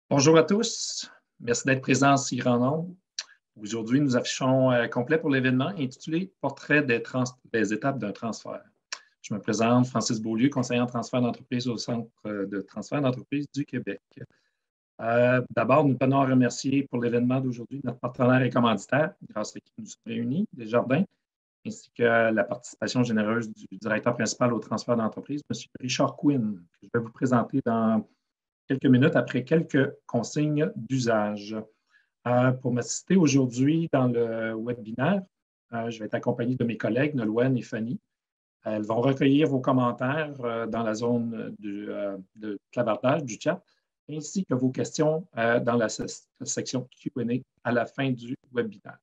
Bonjour à tous. Merci d'être présents en si grand nombre. Aujourd'hui, nous affichons complet pour l'événement intitulé Portrait des étapes d'un transfert. Je me présente, Francis Beaulieu, conseiller en transfert d'entreprise au Centre de transfert d'entreprise du Québec. D'abord, nous tenons à remercier pour l'événement d'aujourd'hui notre partenaire et commanditaire, grâce à qui nous sommes réunis, Desjardins, ainsi que la participation généreuse du directeur principal au transfert d'entreprise, M. Richard Quinn, que je vais vous présenter dans quelques minutes après quelques consignes d'usage. Pour m'assister aujourd'hui dans le webinaire, je vais être accompagné de mes collègues Nolwenn et Fanny. Elles vont recueillir vos commentaires dans la zone de clavardage du chat, ainsi que vos questions dans la section Q&A à la fin du webinaire.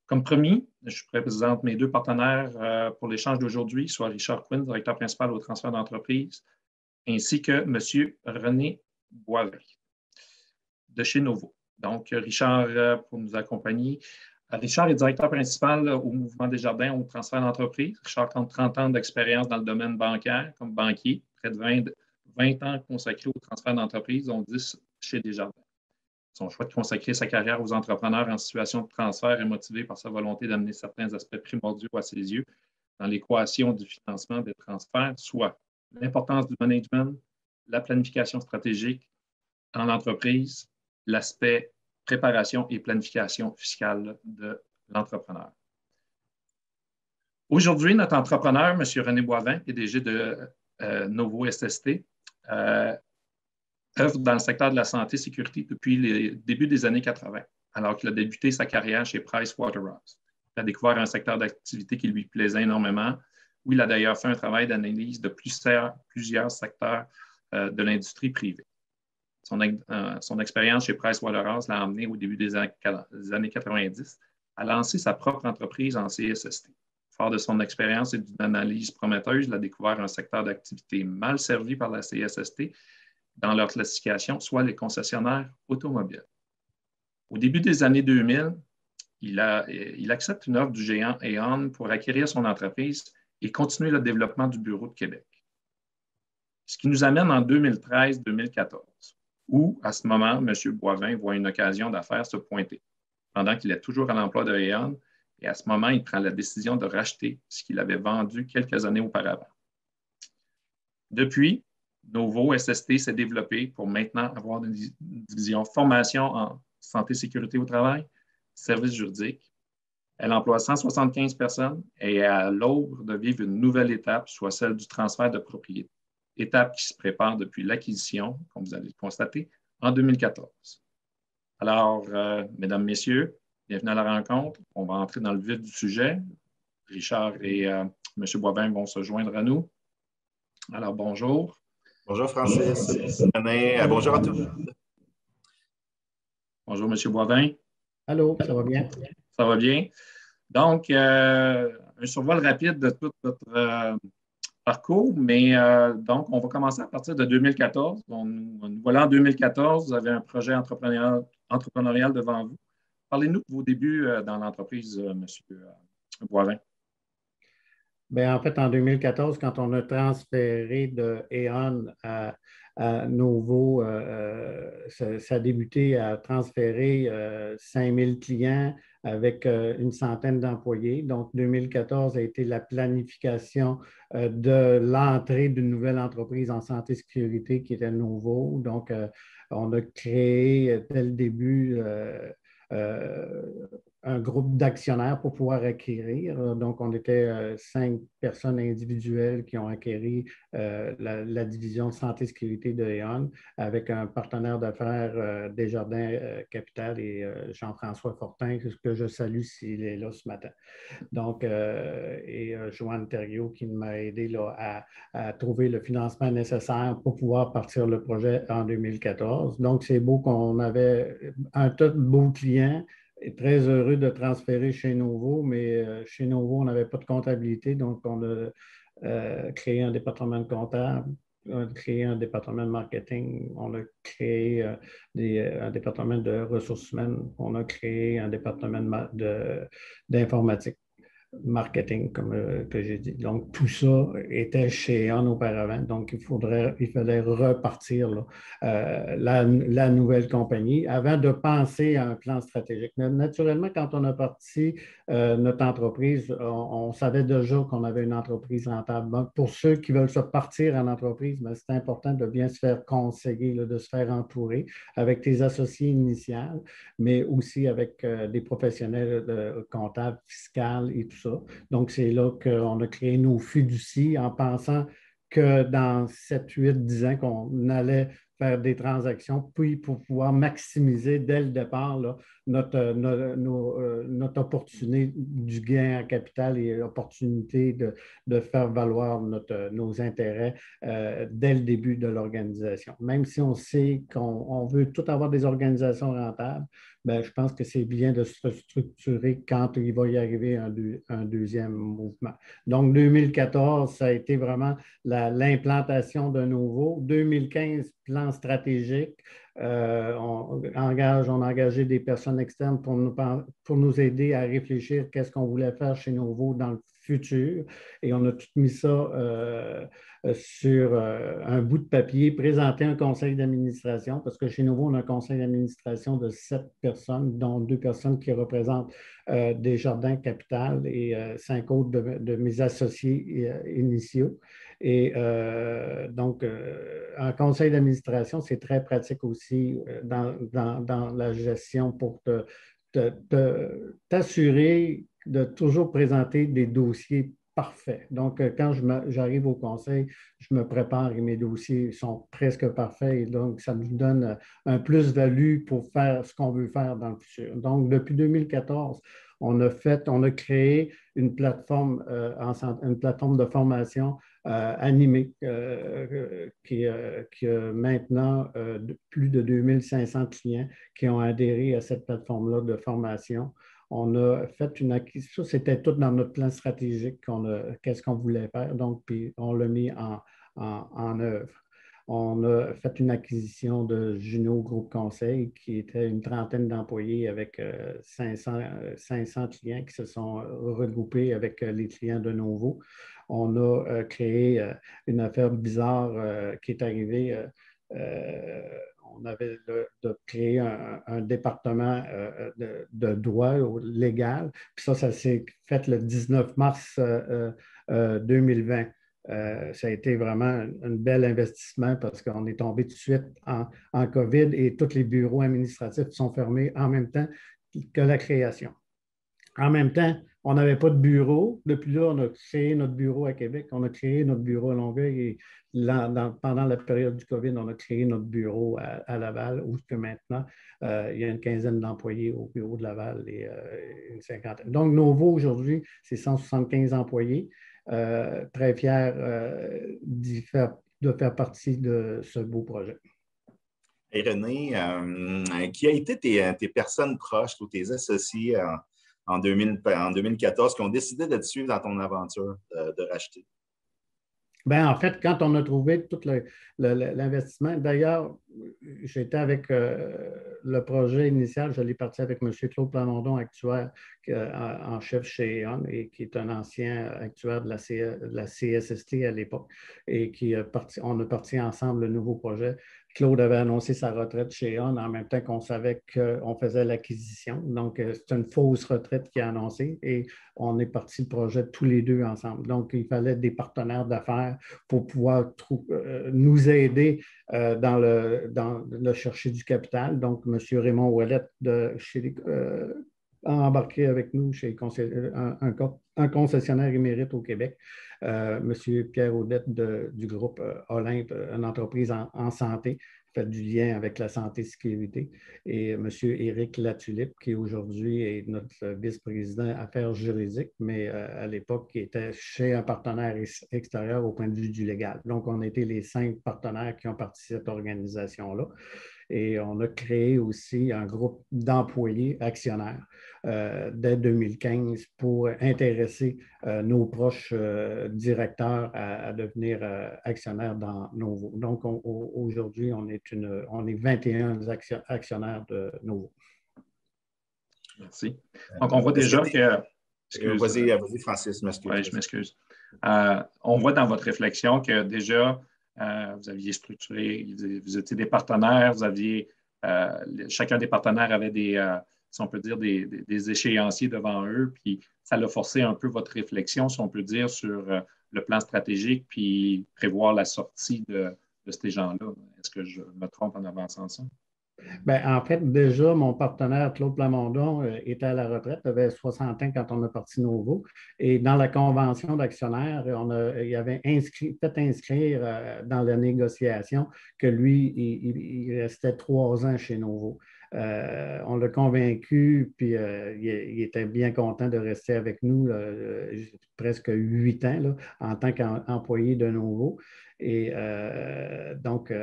Comme promis, je présente mes deux partenaires pour l'échange d'aujourd'hui, soit Richard Quinn, directeur principal au transfert d'entreprise, ainsi que M. René Boivin de chez Novo. Donc, Richard, pour nous accompagner. Richard est directeur principal au Mouvement Desjardins au transfert d'entreprise. Richard compte 30 ans d'expérience dans le domaine bancaire comme banquier, près de 20 ans consacrés au transfert d'entreprise, dont 10 chez Desjardins. Son choix de consacrer sa carrière aux entrepreneurs en situation de transfert est motivé par sa volonté d'amener certains aspects primordiaux à ses yeux dans l'équation du financement des transferts, soit l'importance du management, la planification stratégique dans l'entreprise, l'aspect préparation et planification fiscale de l'entrepreneur. Aujourd'hui, notre entrepreneur, M. René Boivin, PDG de Novo SST, œuvre dans le secteur de la santé et sécurité depuis les débuts des années 80, alors qu'il a débuté sa carrière chez Pricewaterhouse. Il a découvert un secteur d'activité qui lui plaisait énormément, où il a d'ailleurs fait un travail d'analyse de plusieurs secteurs de l'industrie privée. Son expérience chez Pricewaterhouse l'a amené au début des années 90 à lancer sa propre entreprise en CSST. Fort de son expérience et d'une analyse prometteuse, il a découvert un secteur d'activité mal servi par la CSST dans leur classification, soit les concessionnaires automobiles. Au début des années 2000, il accepte une offre du géant Aon pour acquérir son entreprise et continuer le développement du bureau de Québec. Ce qui nous amène en 2013-2014, où, à ce moment, M. Boivin voit une occasion d'affaires se pointer, pendant qu'il est toujours à l'emploi de Aon, et à ce moment, il prend la décision de racheter ce qu'il avait vendu quelques années auparavant. Depuis, Novo SST s'est développé pour maintenant avoir une division formation en santé et sécurité au travail, services juridiques. Elle emploie 175 personnes et est à l'aube de vivre une nouvelle étape, soit celle du transfert de propriété. Étape qui se prépare depuis l'acquisition, comme vous allez le constater, en 2014. Alors, mesdames, messieurs, bienvenue à la rencontre. On va entrer dans le vif du sujet. Richard et M. Boivin vont se joindre à nous. Alors, bonjour. Bonjour Francis. Bonjour à tous. Bonjour, M. Boivin. Allô, ça va bien? Ça va bien. Donc, un survol rapide de tout votre parcours, mais donc, on va commencer à partir de 2014. Nous voilà en 2014, vous avez un projet entrepreneurial devant vous. Parlez-nous de vos débuts dans l'entreprise, M. Boivin. Bien, en fait, en 2014, quand on a transféré de Aon à Novo, ça a débuté à transférer 5000 clients avec une centaine d'employés. Donc, 2014 a été la planification de l'entrée d'une nouvelle entreprise en santé et sécurité qui était Novo. Donc, on a créé dès le début un groupe d'actionnaires pour pouvoir acquérir. Donc, on était 5 personnes individuelles qui ont acquéri la division de santé et sécurité de Aon avec un partenaire d'affaires Desjardins Capital et Jean-François Fortin, que je salue s'il est là ce matin. Donc, et Joanne Thériault qui m'a aidé là, à trouver le financement nécessaire pour pouvoir partir le projet en 2014. Donc, c'est beau qu'on avait un tas de beaux clients. Et très heureux de transférer chez Novo, mais chez Novo, on n'avait pas de comptabilité, donc on a créé un département de comptable, on a créé un département de marketing, on a créé un département de ressources humaines, on a créé un département d'informatique. marketing, comme que j'ai dit. Donc, tout ça était chez Eon auparavant. Donc, il fallait repartir là, la nouvelle compagnie avant de penser à un plan stratégique. Naturellement, quand on a parti notre entreprise, on savait déjà qu'on avait une entreprise rentable. Donc, pour ceux qui veulent se partir en entreprise, c'est important de bien se faire conseiller, là, de se faire entourer avec tes associés initiales, mais aussi avec des professionnels comptables, fiscales et tout ça. Donc, c'est là qu'on a créé nos fiducies en pensant que dans 7, 8, 10 ans, qu'on allait faire des transactions, puis pour pouvoir maximiser dès le départ là, notre opportunité du gain en capital et l'opportunité de faire valoir nos intérêts dès le début de l'organisation. Même si on sait qu'on veut tout avoir des organisations rentables, bien, je pense que c'est bien de se structurer quand il va y arriver un deuxième mouvement. Donc, 2014, ça a été vraiment l'implantation de nouveau. 2015, plan stratégique. On a engagé des personnes externes pour nous aider à réfléchir qu'est-ce qu'on voulait faire chez Novo dans le futur. Et on a tout mis ça sur un bout de papier, présenter un conseil d'administration, parce que chez Novo, on a un conseil d'administration de 7 personnes, dont 2 personnes qui représentent Desjardins Capital et 5 autres de mes associés initiaux. Et donc, un conseil d'administration, c'est très pratique aussi dans la gestion pour t'assurer de toujours présenter des dossiers parfaits. Donc, quand j'arrive au conseil, je me prépare et mes dossiers sont presque parfaits. Et donc, ça nous donne un plus-value pour faire ce qu'on veut faire dans le futur. Donc, depuis 2014, on a créé une plateforme de formation animée qui a maintenant plus de 2500 clients qui ont adhéré à cette plateforme-là de formation. On a fait une acquisition, c'était tout dans notre plan stratégique, qu'est-ce qu'on voulait faire, donc puis on l'a mis en œuvre. On a fait une acquisition de Juno Groupe Conseil, qui était une trentaine d'employés avec 500 clients qui se sont regroupés avec les clients de Novo. On a créé une affaire bizarre qui est arrivée. On avait créé un département de droit légal. Puis ça s'est fait le 19 mars 2020. Ça a été vraiment un bel investissement parce qu'on est tombé tout de suite en COVID et tous les bureaux administratifs sont fermés en même temps que la création. En même temps, on n'avait pas de bureau. Depuis là, on a créé notre bureau à Québec, on a créé notre bureau à Longueuil et pendant la période du COVID, on a créé notre bureau à Laval, où que maintenant, il y a une quinzaine d'employés au bureau de Laval et une cinquantaine. Donc, Novo, aujourd'hui, c'est 175 employés. Très fier de faire partie de ce beau projet. Et René, qui a été tes personnes proches ou tes associés en 2014 qui ont décidé de te suivre dans ton aventure de racheter? Bien, en fait, quand on a trouvé tout l'investissement, d'ailleurs, j'étais avec le projet initial, je l'ai parti avec M. Claude Plamondon, actuaire en chef chez Eon et qui est un ancien actuaire de la CSST à l'époque et on a parti ensemble le nouveau projet. Claude avait annoncé sa retraite chez Eon en même temps qu'on savait qu'on faisait l'acquisition. Donc, c'est une fausse retraite qu'il a annoncée et on est parti le projet tous les deux ensemble. Donc, il fallait des partenaires d'affaires pour pouvoir nous aider dans le chercher du capital. Donc, M. Raymond Ouellette a embarqué avec nous chez un concessionnaire émérite au Québec. M. Pierre Audette du groupe Olympe, une entreprise en santé, fait du lien avec la santé-sécurité, et M. Éric Latulippe, qui aujourd'hui est notre vice-président affaires juridiques, mais à l'époque, qui était chez un partenaire extérieur au point de vue du légal. Donc, on était les 5 partenaires qui ont participé à cette organisation-là. Et on a créé aussi un groupe d'employés actionnaires dès 2015 pour intéresser nos proches directeurs à devenir actionnaires dans Novo. Donc, aujourd'hui, on est 21 actionnaires de Novo. Merci. Donc, on voit déjà que Vas-y, Francis, m'excuse. Oui, je m'excuse. On voit dans votre réflexion que déjà, vous aviez structuré, vous étiez des partenaires, chacun des partenaires avait si on peut dire, des échéanciers devant eux, puis ça a forcé un peu votre réflexion, si on peut dire, sur le plan stratégique, puis prévoir la sortie de ces gens-là. Est-ce que je me trompe en avançant ça? Bien, en fait, déjà, mon partenaire, Claude Plamondon, était à la retraite, avait 60 ans quand on a parti Novo. Et dans la convention d'actionnaires, il avait fait inscrire dans la négociation que lui, il restait 3 ans chez Novo. On l'a convaincu, puis il était bien content de rester avec nous presque 8 ans là, en tant qu'employé de Novo. Et donc,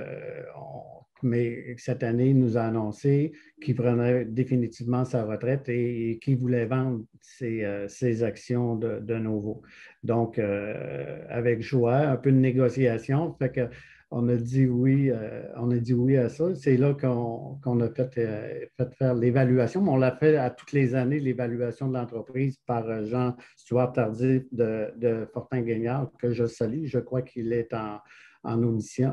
mais cette année, il nous a annoncé qu'il prenait définitivement sa retraite et qu'il voulait vendre ses actions de Novo. Donc, avec joie, un peu de négociation, fait que on a dit oui à ça. C'est là qu'on a fait faire l'évaluation. On l'a fait à toutes les années, l'évaluation de l'entreprise par Jean-Stuart Tardif de Fortin-Gagnard, que je salue. Je crois qu'il est en audition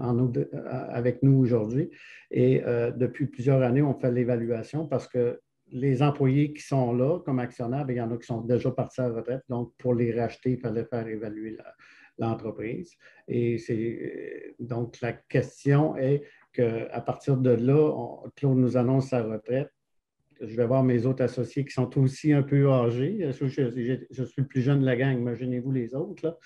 avec nous aujourd'hui. Et depuis plusieurs années, on fait l'évaluation parce que les employés qui sont là comme actionnaires, bien, il y en a qui sont déjà partis à la retraite. Donc, pour les racheter, il fallait faire évaluer l'entreprise. Et donc, la question est qu'à partir de là, Claude nous annonce sa retraite. Je vais voir mes autres associés qui sont aussi un peu âgés. Je suis le plus jeune de la gang, imaginez-vous les autres.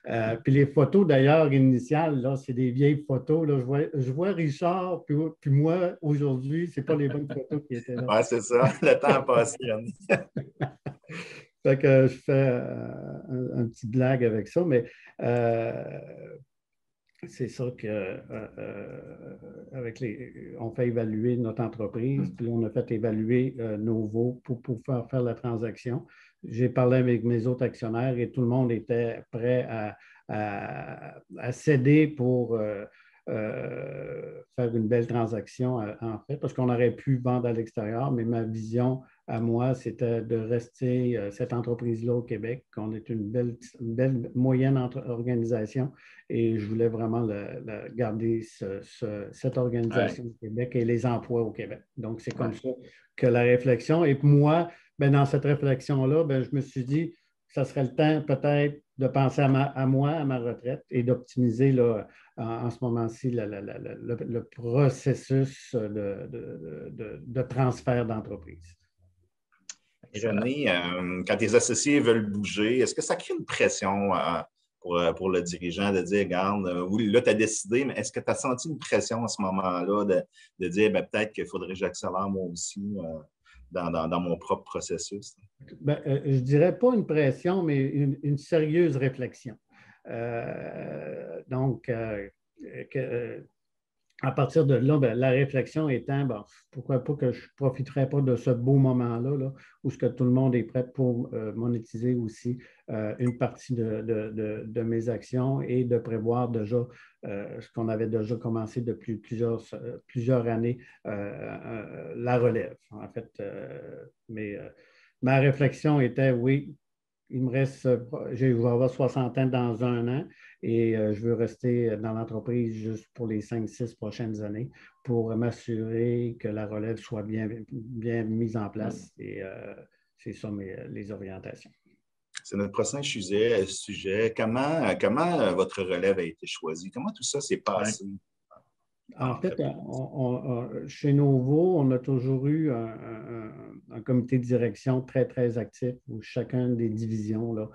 Là. Puis les photos, d'ailleurs, initiales, là, c'est des vieilles photos. Là. Je vois Richard, puis moi, aujourd'hui, ce n'est pas les bonnes photos qui étaient là. Oui, c'est ça. Le temps a passé. Fait que je fais un petit blague avec ça, mais c'est ça que on fait évaluer notre entreprise, puis on a fait évaluer Novo pour faire la transaction. J'ai parlé avec mes autres actionnaires et tout le monde était prêt à céder pour faire une belle transaction, en fait, parce qu'on aurait pu vendre à l'extérieur, mais ma vision à moi, c'était de rester cette entreprise-là au Québec, qu'on est une belle moyenne organisation et je voulais vraiment garder cette organisation au Québec et les emplois au Québec. Donc, c'est comme ça que la réflexion. Et moi, bien, dans cette réflexion-là, bien, je me suis dit que ça serait le temps peut-être de penser à moi, à ma retraite et d'optimiser en ce moment-ci le processus de transfert d'entreprise. René, quand tes associés veulent bouger, est-ce que ça crée une pression pour le dirigeant de dire, regarde, oui, là, tu as décidé, mais est-ce que tu as senti une pression à ce moment-là de dire, ben, peut-être qu'il faudrait que j'accélère moi aussi dans mon propre processus? Ben, je ne dirais pas une pression, mais une sérieuse réflexion. Donc, à partir de là, bien, la réflexion étant, bon, pourquoi pas que je ne profiterais pas de ce beau moment-là, là, où ce que tout le monde est prêt pour monétiser aussi une partie de mes actions et de prévoir déjà ce qu'on avait déjà commencé depuis plusieurs années, la relève. En fait, ma réflexion était, oui, il me reste, je vais avoir 60 ans dans 1 an et je veux rester dans l'entreprise juste pour les 5-6 prochaines années pour m'assurer que la relève soit bien mise en place. Et c'est ça les orientations. C'est notre prochain sujet. Comment votre relève a été choisie? Comment tout ça s'est passé? En fait, chez Novo, on a toujours eu un comité de direction très, très actif où chacune des divisions là,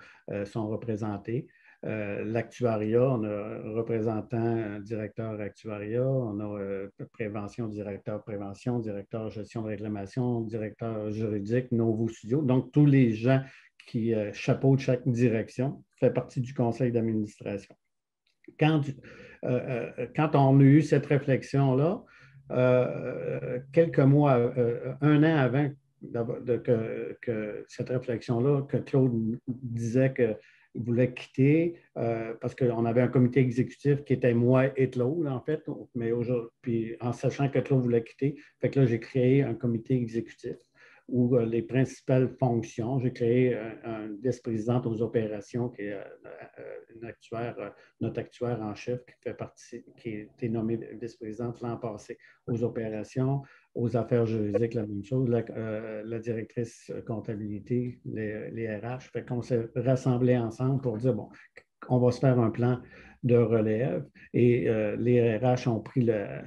sont représentées. L'actuariat, on a un représentant, un directeur actuariat, on a prévention, directeur prévention, directeur gestion de réclamation, directeur juridique, Novo Studio. Donc, tous les gens qui chapeautent chaque direction font partie du conseil d'administration. Quand on a eu cette réflexion-là, quelques mois, 1 an avant que cette réflexion-là, que Claude disait qu'il voulait quitter, parce qu'on avait un comité exécutif qui était moi et Claude, en fait, mais aujourd'hui, puis en sachant que Claude voulait quitter, fait que là, j'ai créé un comité exécutif où les principales fonctions, j'ai créé un vice-présidente aux opérations qui est notre actuaire en chef qui fait partie, qui a été nommée vice-présidente l'an passé aux opérations, aux affaires juridiques, la même chose, la directrice comptabilité, les RH. Fait qu'on s'est rassemblés ensemble pour dire, bon, on va se faire un plan de relève et les RH ont pris la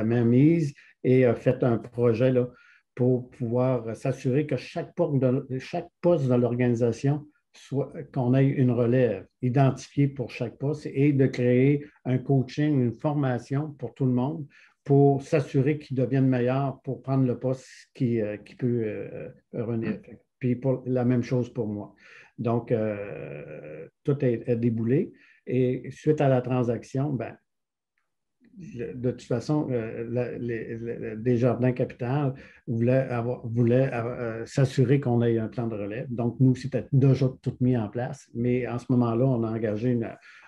même mise et fait un projet là, pour pouvoir s'assurer que chaque poste de l'organisation qu'on ait une relève identifiée pour chaque poste et de créer un coaching, une formation pour tout le monde pour s'assurer qu'ils deviennent meilleurs pour prendre le poste qui peut revenir. Puis la même chose pour moi. Donc, tout est déboulé. Et suite à la transaction, ben, de toute façon, Desjardins Capital voulait s'assurer qu'on ait un plan de relève. Donc, nous, c'était déjà tout mis en place. Mais en ce moment-là, on a engagé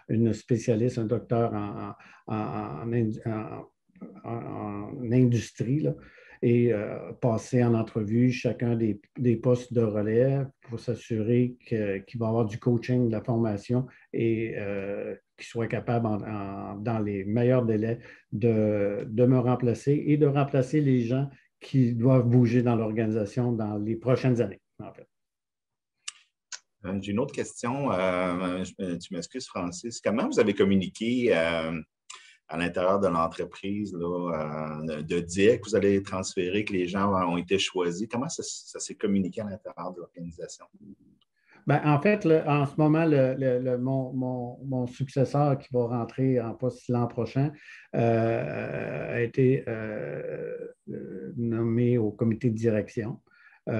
une spécialiste, un docteur en industrie, là, et passer en entrevue chacun des postes de relève pour s'assurer qu'il va y avoir du coaching, de la formation et qu'il soit capable, dans les meilleurs délais, de me remplacer et de remplacer les gens qui doivent bouger dans l'organisation dans les prochaines années, en fait. J'ai une autre question. Tu m'excuses, Francis. Comment vous avez communiqué à l'intérieur de l'entreprise de dire que vous allez transférer, que les gens ont été choisis? Comment ça s'est communiqué à l'intérieur de l'organisation? Ben, en fait, en ce moment, mon successeur qui va rentrer en poste l'an prochain a été nommé au comité de direction. Tout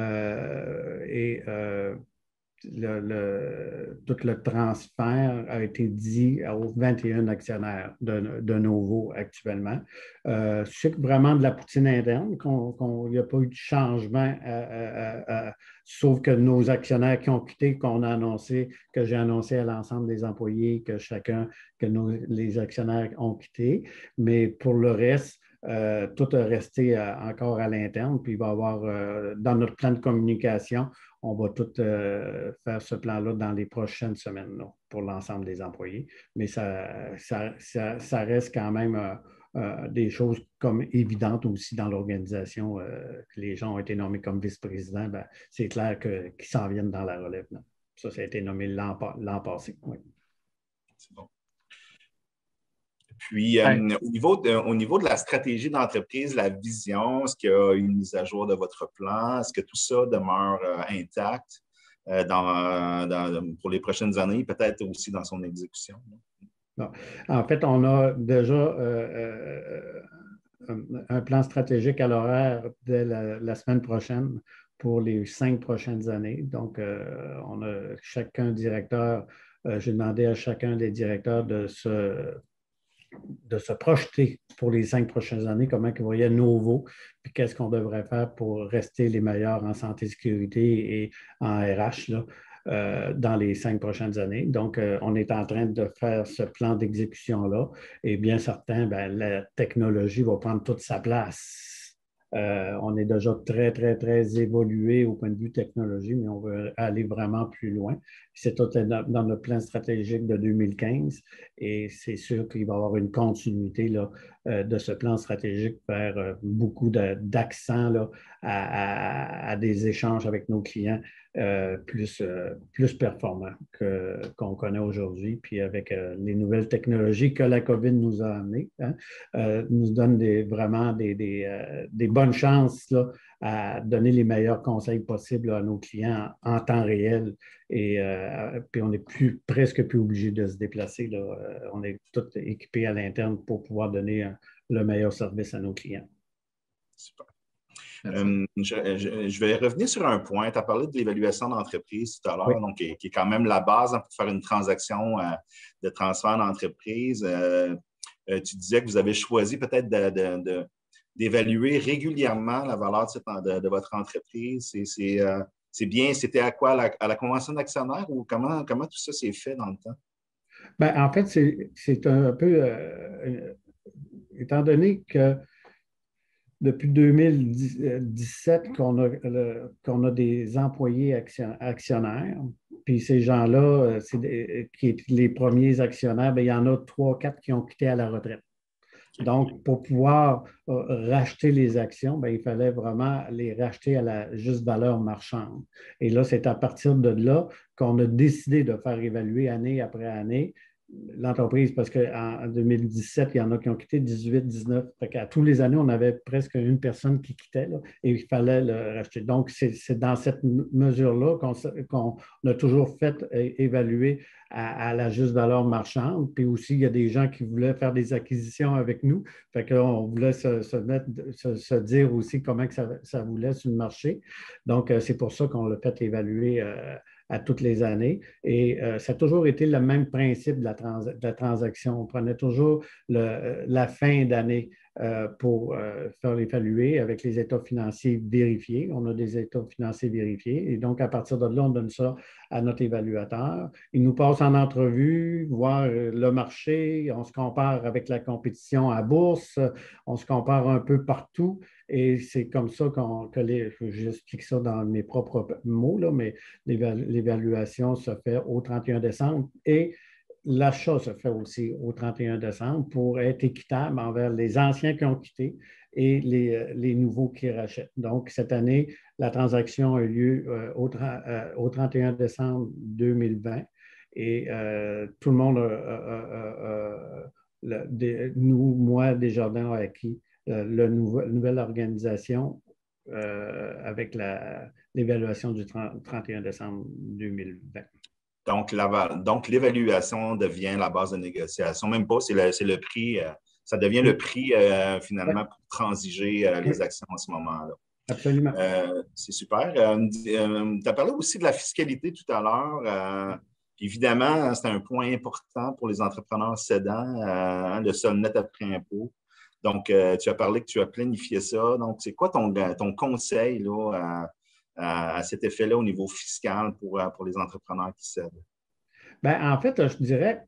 le transfert a été dit aux 21 actionnaires de nouveau actuellement. C'est vraiment de la poutine interne, qu'il n'y a pas eu de changement, sauf que nos actionnaires qui ont quitté, que j'ai annoncé à l'ensemble des employés les actionnaires ont quitté. Mais pour le reste, tout est resté encore à l'interne, puis il va y avoir dans notre plan de communication, on va tout faire ce plan-là dans les prochaines semaines là, pour l'ensemble des employés. Mais ça reste quand même des choses comme évidentes aussi dans l'organisation. Que les gens ont été nommés comme vice-président, ben, c'est clair qu'ils s'en viennent dans la relève. Là. Ça a été nommé l'an passé. Oui. C'est bon. Puis, au niveau de la stratégie d'entreprise, la vision, est-ce qu'il y a une mise à jour de votre plan? Est-ce que tout ça demeure intact pour les prochaines années, peut-être aussi dans son exécution? Non. En fait, on a déjà un plan stratégique à l'horaire dès la semaine prochaine pour les 5 prochaines années. Donc, on a chacun directeur, j'ai demandé à chacun des directeurs de se projeter pour les 5 prochaines années, comment ils voyaient Novo, puis qu'est-ce qu'on devrait faire pour rester les meilleurs en santé et sécurité et en RH là, dans les 5 prochaines années. Donc, on est en train de faire ce plan d'exécution-là et bien certain, ben, la technologie va prendre toute sa place. On est déjà très, très, très évolué au point de vue technologie, mais on veut aller vraiment plus loin. C'est tout dans notre plan stratégique de 2015 et c'est sûr qu'il va y avoir une continuité là, de ce plan stratégique vers beaucoup d'accent à des échanges avec nos clients plus performants qu'on connaît aujourd'hui. Puis avec les nouvelles technologies que la COVID nous a amenées, nous donne vraiment des bonnes chances là, à donner les meilleurs conseils possibles là, à nos clients en temps réel. Et puis on n'est presque plus obligé de se déplacer. Là. On est tous équipés à l'interne pour pouvoir donner le meilleur service à nos clients. Super. Je vais revenir sur un point. Tu as parlé de l'évaluation d'entreprise tout à l'heure, oui. Donc, qui est quand même la base pour faire une transaction de transfert d'entreprise. Tu disais que vous avez choisi peut-être d'évaluer régulièrement la valeur de votre entreprise. C'est bien, c'était à quoi? À la convention d'actionnaires ou comment tout ça s'est fait dans le temps? Bien, en fait, c'est un peu, étant donné que depuis 2017 qu'on a des employés actionnaires. Puis ces gens-là, qui étaient les premiers actionnaires, bien, il y en a 3, 4 qui ont quitté à la retraite. Donc, pour pouvoir racheter les actions, bien, il fallait vraiment les racheter à la juste valeur marchande. Et là, c'est à partir de là qu'on a décidé de faire évaluer année après année l'entreprise, parce qu'en 2017, il y en a qui ont quitté, 18, 19. À tous les années, on avait presque une personne qui quittait là, et il fallait le racheter. Donc, c'est dans cette mesure-là qu'on a toujours fait évaluer à la juste valeur marchande. Puis aussi, il y a des gens qui voulaient faire des acquisitions avec nous. Fait qu'on voulait se dire aussi comment que ça voulait sur le marché. Donc, c'est pour ça qu'on l'a fait évaluer à toutes les années. Et ça a toujours été le même principe de la transaction. On prenait toujours la fin d'année pour faire l'évaluer avec les états financiers vérifiés. On a des états financiers vérifiés. Et donc, à partir de là, on donne ça à notre évaluateur. Il nous passe en entrevue, voir le marché. On se compare avec la compétition à bourse. On se compare un peu partout. Et c'est comme ça j'explique ça dans mes propres mots, là, mais l'évaluation se fait au 31 décembre et l'achat se fait aussi au 31 décembre pour être équitable envers les anciens qui ont quitté et les nouveaux qui rachètent. Donc, cette année, la transaction a eu lieu au 31 décembre 2020 et tout le monde, moi, Desjardins a acquis la nouvelle organisation avec l'évaluation du 31 décembre 2020. Donc, l'évaluation devient la base de négociation. Même pas, c'est le prix, ça devient le prix finalement pour transiger les actions en ce moment-là. Absolument. C'est super. Tu as parlé aussi de la fiscalité tout à l'heure. Évidemment, c'est un point important pour les entrepreneurs cédants, le sol net après impôt. Donc, tu as parlé que tu as planifié ça. Donc, c'est quoi ton conseil là, à cet effet-là au niveau fiscal pour les entrepreneurs qui cèdent? Bien, en fait, je dirais,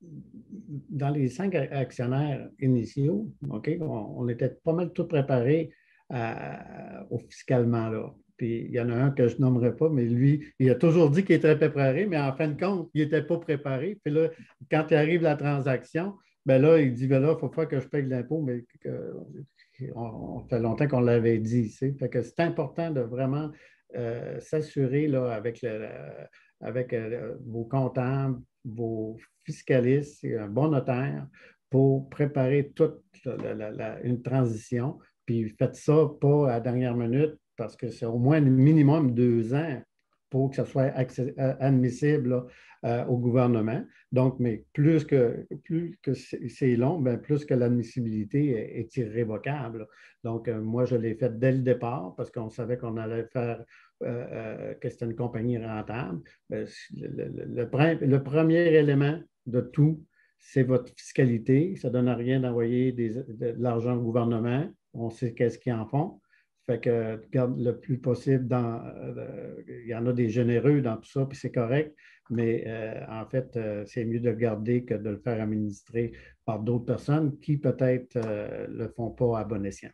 dans les 5 actionnaires initiaux, OK, on était pas mal tout préparés au fiscalement là. Puis il y en a un que je nommerai pas, mais lui, il a toujours dit qu'il était préparé, mais en fin de compte, il n'était pas préparé. Puis là, quand il arrive la transaction, bien là, il dit, bien là, il faut pas que je paye l'impôt, mais on fait longtemps qu'on l'avait dit. Fait que c'est important de vraiment s'assurer là, avec vos comptables, vos fiscalistes et un bon notaire pour préparer toute une transition. Puis faites ça pas à la dernière minute parce que c'est au moins minimum 2 ans pour que ça soit admissible là, au gouvernement. Donc, mais plus que c'est long, bien, plus que l'admissibilité est irrévocable. Donc, moi, je l'ai fait dès le départ parce qu'on savait qu'on allait faire que c'était une compagnie rentable. Le premier élément de tout, c'est votre fiscalité. Ça ne donne rien d'envoyer de l'argent au gouvernement. On sait qu'est-ce qu'ils en font. Fait que garde le plus possible il y en a des généreux dans tout ça, puis c'est correct, mais en fait, c'est mieux de le garder que de le faire administrer par d'autres personnes qui peut-être ne le font pas à bon escient.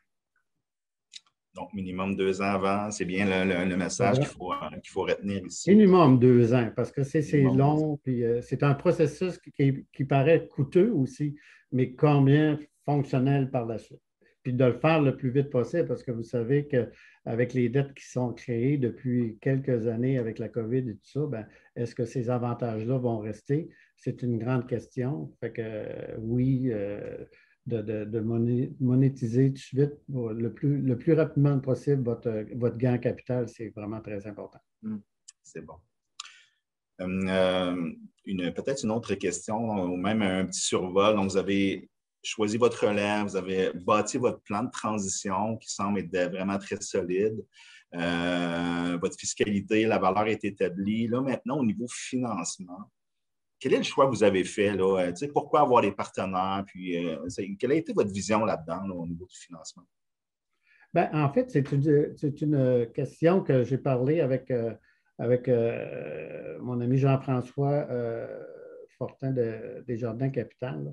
Donc, minimum 2 ans avant, c'est bien le message qu'il faut retenir ici. Minimum 2 ans, parce que c'est long, puis c'est un processus qui paraît coûteux aussi, mais combien fonctionnel par la suite. Puis de le faire le plus vite possible, parce que vous savez qu'avec les dettes qui sont créées depuis quelques années avec la COVID et tout ça, ben, est-ce que ces avantages-là vont rester? C'est une grande question. Fait que oui, de monétiser tout de suite le plus rapidement possible votre gain en capital, c'est vraiment très important. C'est bon. Peut-être une autre question ou même un petit survol. Donc, vous avez choisi votre relève, vous avez bâti votre plan de transition qui semble être vraiment très solide. Votre fiscalité, la valeur est établie. Là, maintenant, au niveau financement, quel est le choix que vous avez fait? Là? Pourquoi avoir des partenaires? Puis, quelle a été votre vision là-dedans là, au niveau du financement? Bien, en fait, c'est une question que j'ai parlé avec mon ami Jean-François Fortin de Desjardins Capital. Là.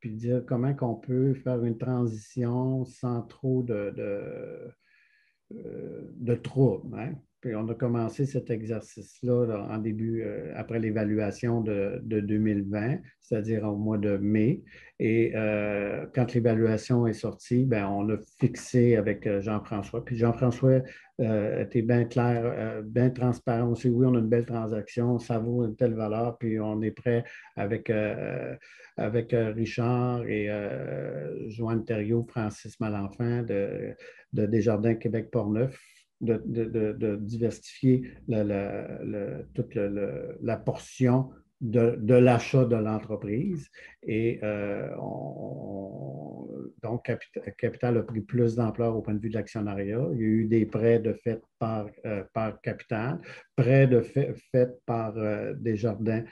puis dire comment on peut faire une transition sans trop de troubles. Hein? Puis on a commencé cet exercice-là là, en début, après l'évaluation de 2020, c'est-à-dire au mois de mai. Et quand l'évaluation est sortie, ben, on a fixé avec Jean-François. Puis Jean-François était bien clair, bien transparent aussi. Oui, on a une belle transaction, ça vaut une telle valeur, puis on est prêt avec Richard et Joanne Thériault, Francis Malenfant de Desjardins Québec Portneuf, de diversifier toute la portion de l'achat de l'entreprise. Et donc, Capital a pris plus d'ampleur au point de vue de l'actionnariat. Il y a eu des prêts de fait par Capital, prêts de fait par Desjardins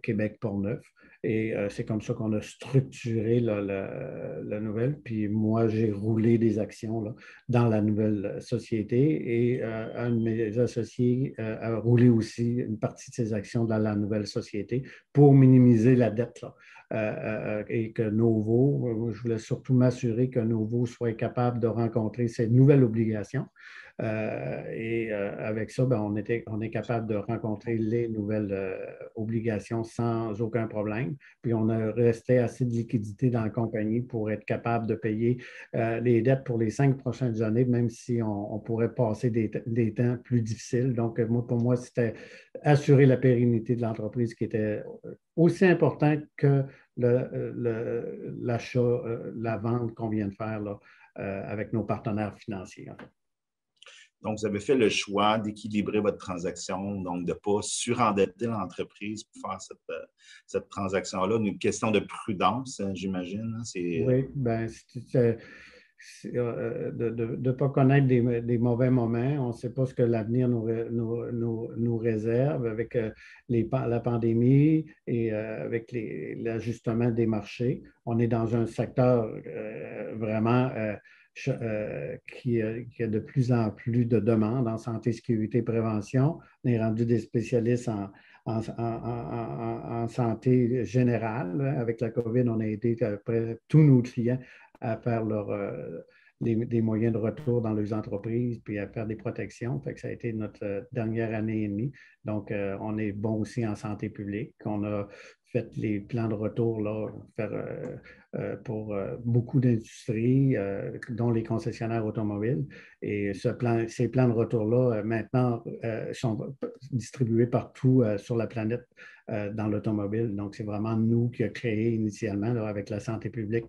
Québec Portneuf. Et c'est comme ça qu'on a structuré la nouvelle. Puis moi, j'ai roulé des actions là, dans la nouvelle société et un de mes associés a roulé aussi une partie de ses actions dans la nouvelle société pour minimiser la dette. Là. Et que Novo, je voulais surtout m'assurer que Novo soit capable de rencontrer ces nouvelles obligations. Et avec ça, ben, on est capable de rencontrer les nouvelles obligations sans aucun problème. Puis on a resté assez de liquidité dans la compagnie pour être capable de payer les dettes pour les 5 prochaines années, même si on pourrait passer des temps plus difficiles. Donc, pour moi, c'était assurer la pérennité de l'entreprise qui était aussi important que l'achat, la vente qu'on vient de faire là, avec nos partenaires financiers. En fait. Donc, vous avez fait le choix d'équilibrer votre transaction, donc de ne pas surendetter l'entreprise pour faire cette transaction-là. Une question de prudence, j'imagine. Oui, bien, de ne pas connaître des mauvais moments. On ne sait pas ce que l'avenir nous réserve avec la pandémie et avec l'ajustement des marchés. On est dans un secteur vraiment qui a de plus en plus de demandes en santé, sécurité, prévention. On est rendu des spécialistes en santé générale. Avec la COVID, on a aidé à peu près tous nos clients à faire des moyens de retour dans leurs entreprises, puis à faire des protections. Fait que ça a été notre dernière année et demie. Donc, on est bon aussi en santé publique. On a fait les plans de retour là, pour beaucoup d'industries, dont les concessionnaires automobiles. Et ces plans de retour-là, maintenant, sont distribués partout sur la planète dans l'automobile. Donc, c'est vraiment nous qui avons créé initialement, là, avec la santé publique,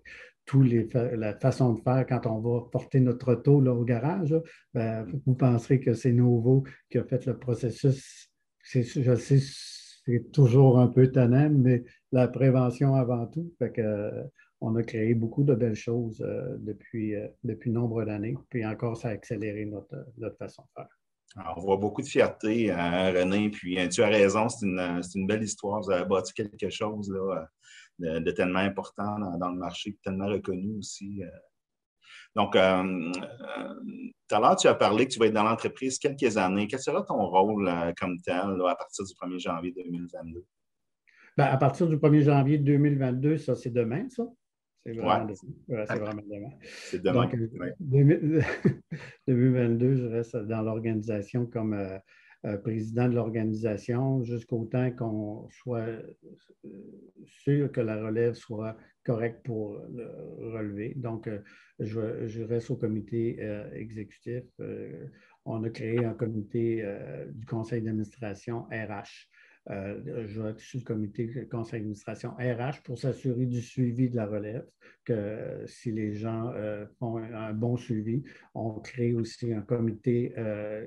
la façon de faire quand on va porter notre auto là, au garage. Là, vous penserez que c'est Novo qui a fait le processus. Je sais, c'est toujours un peu tannant, mais la prévention avant tout. Fait que, on a créé beaucoup de belles choses depuis nombre d'années. Puis encore, ça a accéléré notre façon de faire. Alors, on voit beaucoup de fierté, René. Puis tu as raison, c'est une belle histoire. Vous avez bâti quelque chose là, de tellement important dans le marché, tellement reconnu aussi. Donc, tout à l'heure, tu as parlé que tu vas être dans l'entreprise quelques années. Quel sera ton rôle comme tel là, à partir du 1er janvier 2022? Bien, à partir du 1er janvier 2022, ça, c'est demain, ça? C'est vraiment Ouais. demain. Ouais, c'est vraiment demain. C'est demain. Donc, ouais. 2022, je reste dans l'organisation comme président de l'organisation jusqu'au temps qu'on soit sûr que la relève soit correcte pour le relever. Donc, je reste au comité exécutif. On a créé un comité du conseil d'administration RH. Je vais être sur le comité conseil d'administration RH pour s'assurer du suivi de la relève, que si les gens font un bon suivi, on crée aussi un comité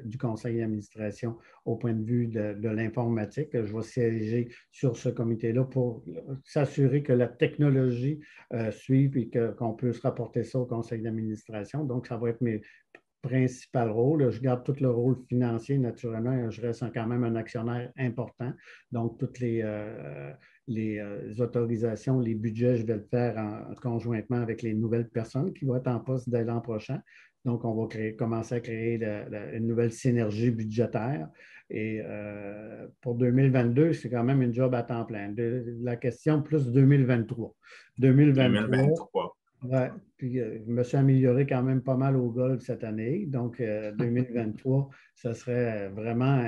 du conseil d'administration au point de vue de l'informatique. Je vais siéger sur ce comité-là pour s'assurer que la technologie suive et qu'on puisse rapporter ça au conseil d'administration. Donc, ça va être mes principal rôle. Je garde tout le rôle financier, naturellement. Je reste quand même un actionnaire important. Donc, toutes les les autorisations, les budgets, je vais le faire conjointement avec les nouvelles personnes qui vont être en poste dès l'an prochain. Donc, on va commencer à créer une nouvelle synergie budgétaire. Et pour 2022, c'est quand même une job à temps plein. La question plus 2023. 2023. Ouais, puis je me suis amélioré quand même pas mal au golf cette année. Donc, 2023, ça serait vraiment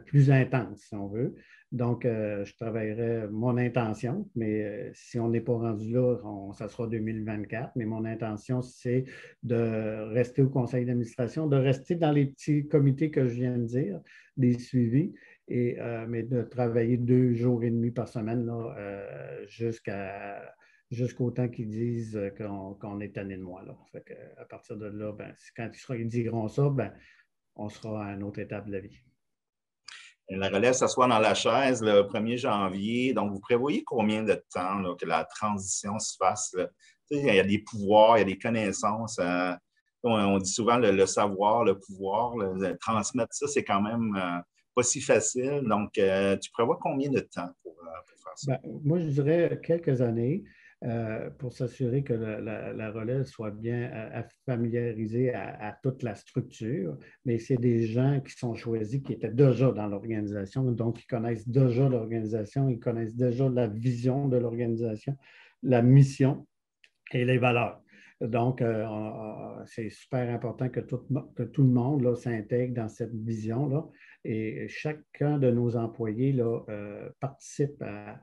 plus intense, si on veut. Donc, je travaillerai mon intention, mais si on n'est pas rendu là, ça sera 2024. Mais mon intention, c'est de rester au conseil d'administration, de rester dans les petits comités que je viens de dire, des suivis, mais de travailler 2 jours et demi par semaine là, jusqu'au temps qu'ils disent qu'on est tanné de moi. Là. Fait que, à partir de là, ben, quand ils diront ça, ben, on sera à une autre étape de la vie. La relève s'assoit dans la chaise le 1er janvier. Donc, vous prévoyez combien de temps là, que la transition se fasse? Il y a des pouvoirs, il y a des connaissances. On dit souvent le savoir, le pouvoir, transmettre ça, c'est quand même pas si facile. Donc, tu prévois combien de temps pour faire ça? Ben, moi, je dirais quelques années pour s'assurer que la relève soit bien familiarisée à toute la structure. Mais c'est des gens qui sont choisis, qui étaient déjà dans l'organisation, donc ils connaissent déjà l'organisation, ils connaissent déjà la vision de l'organisation, la mission et les valeurs. Donc, c'est super important que tout le monde là, s'intègre dans cette vision-là et chacun de nos employés là, participe à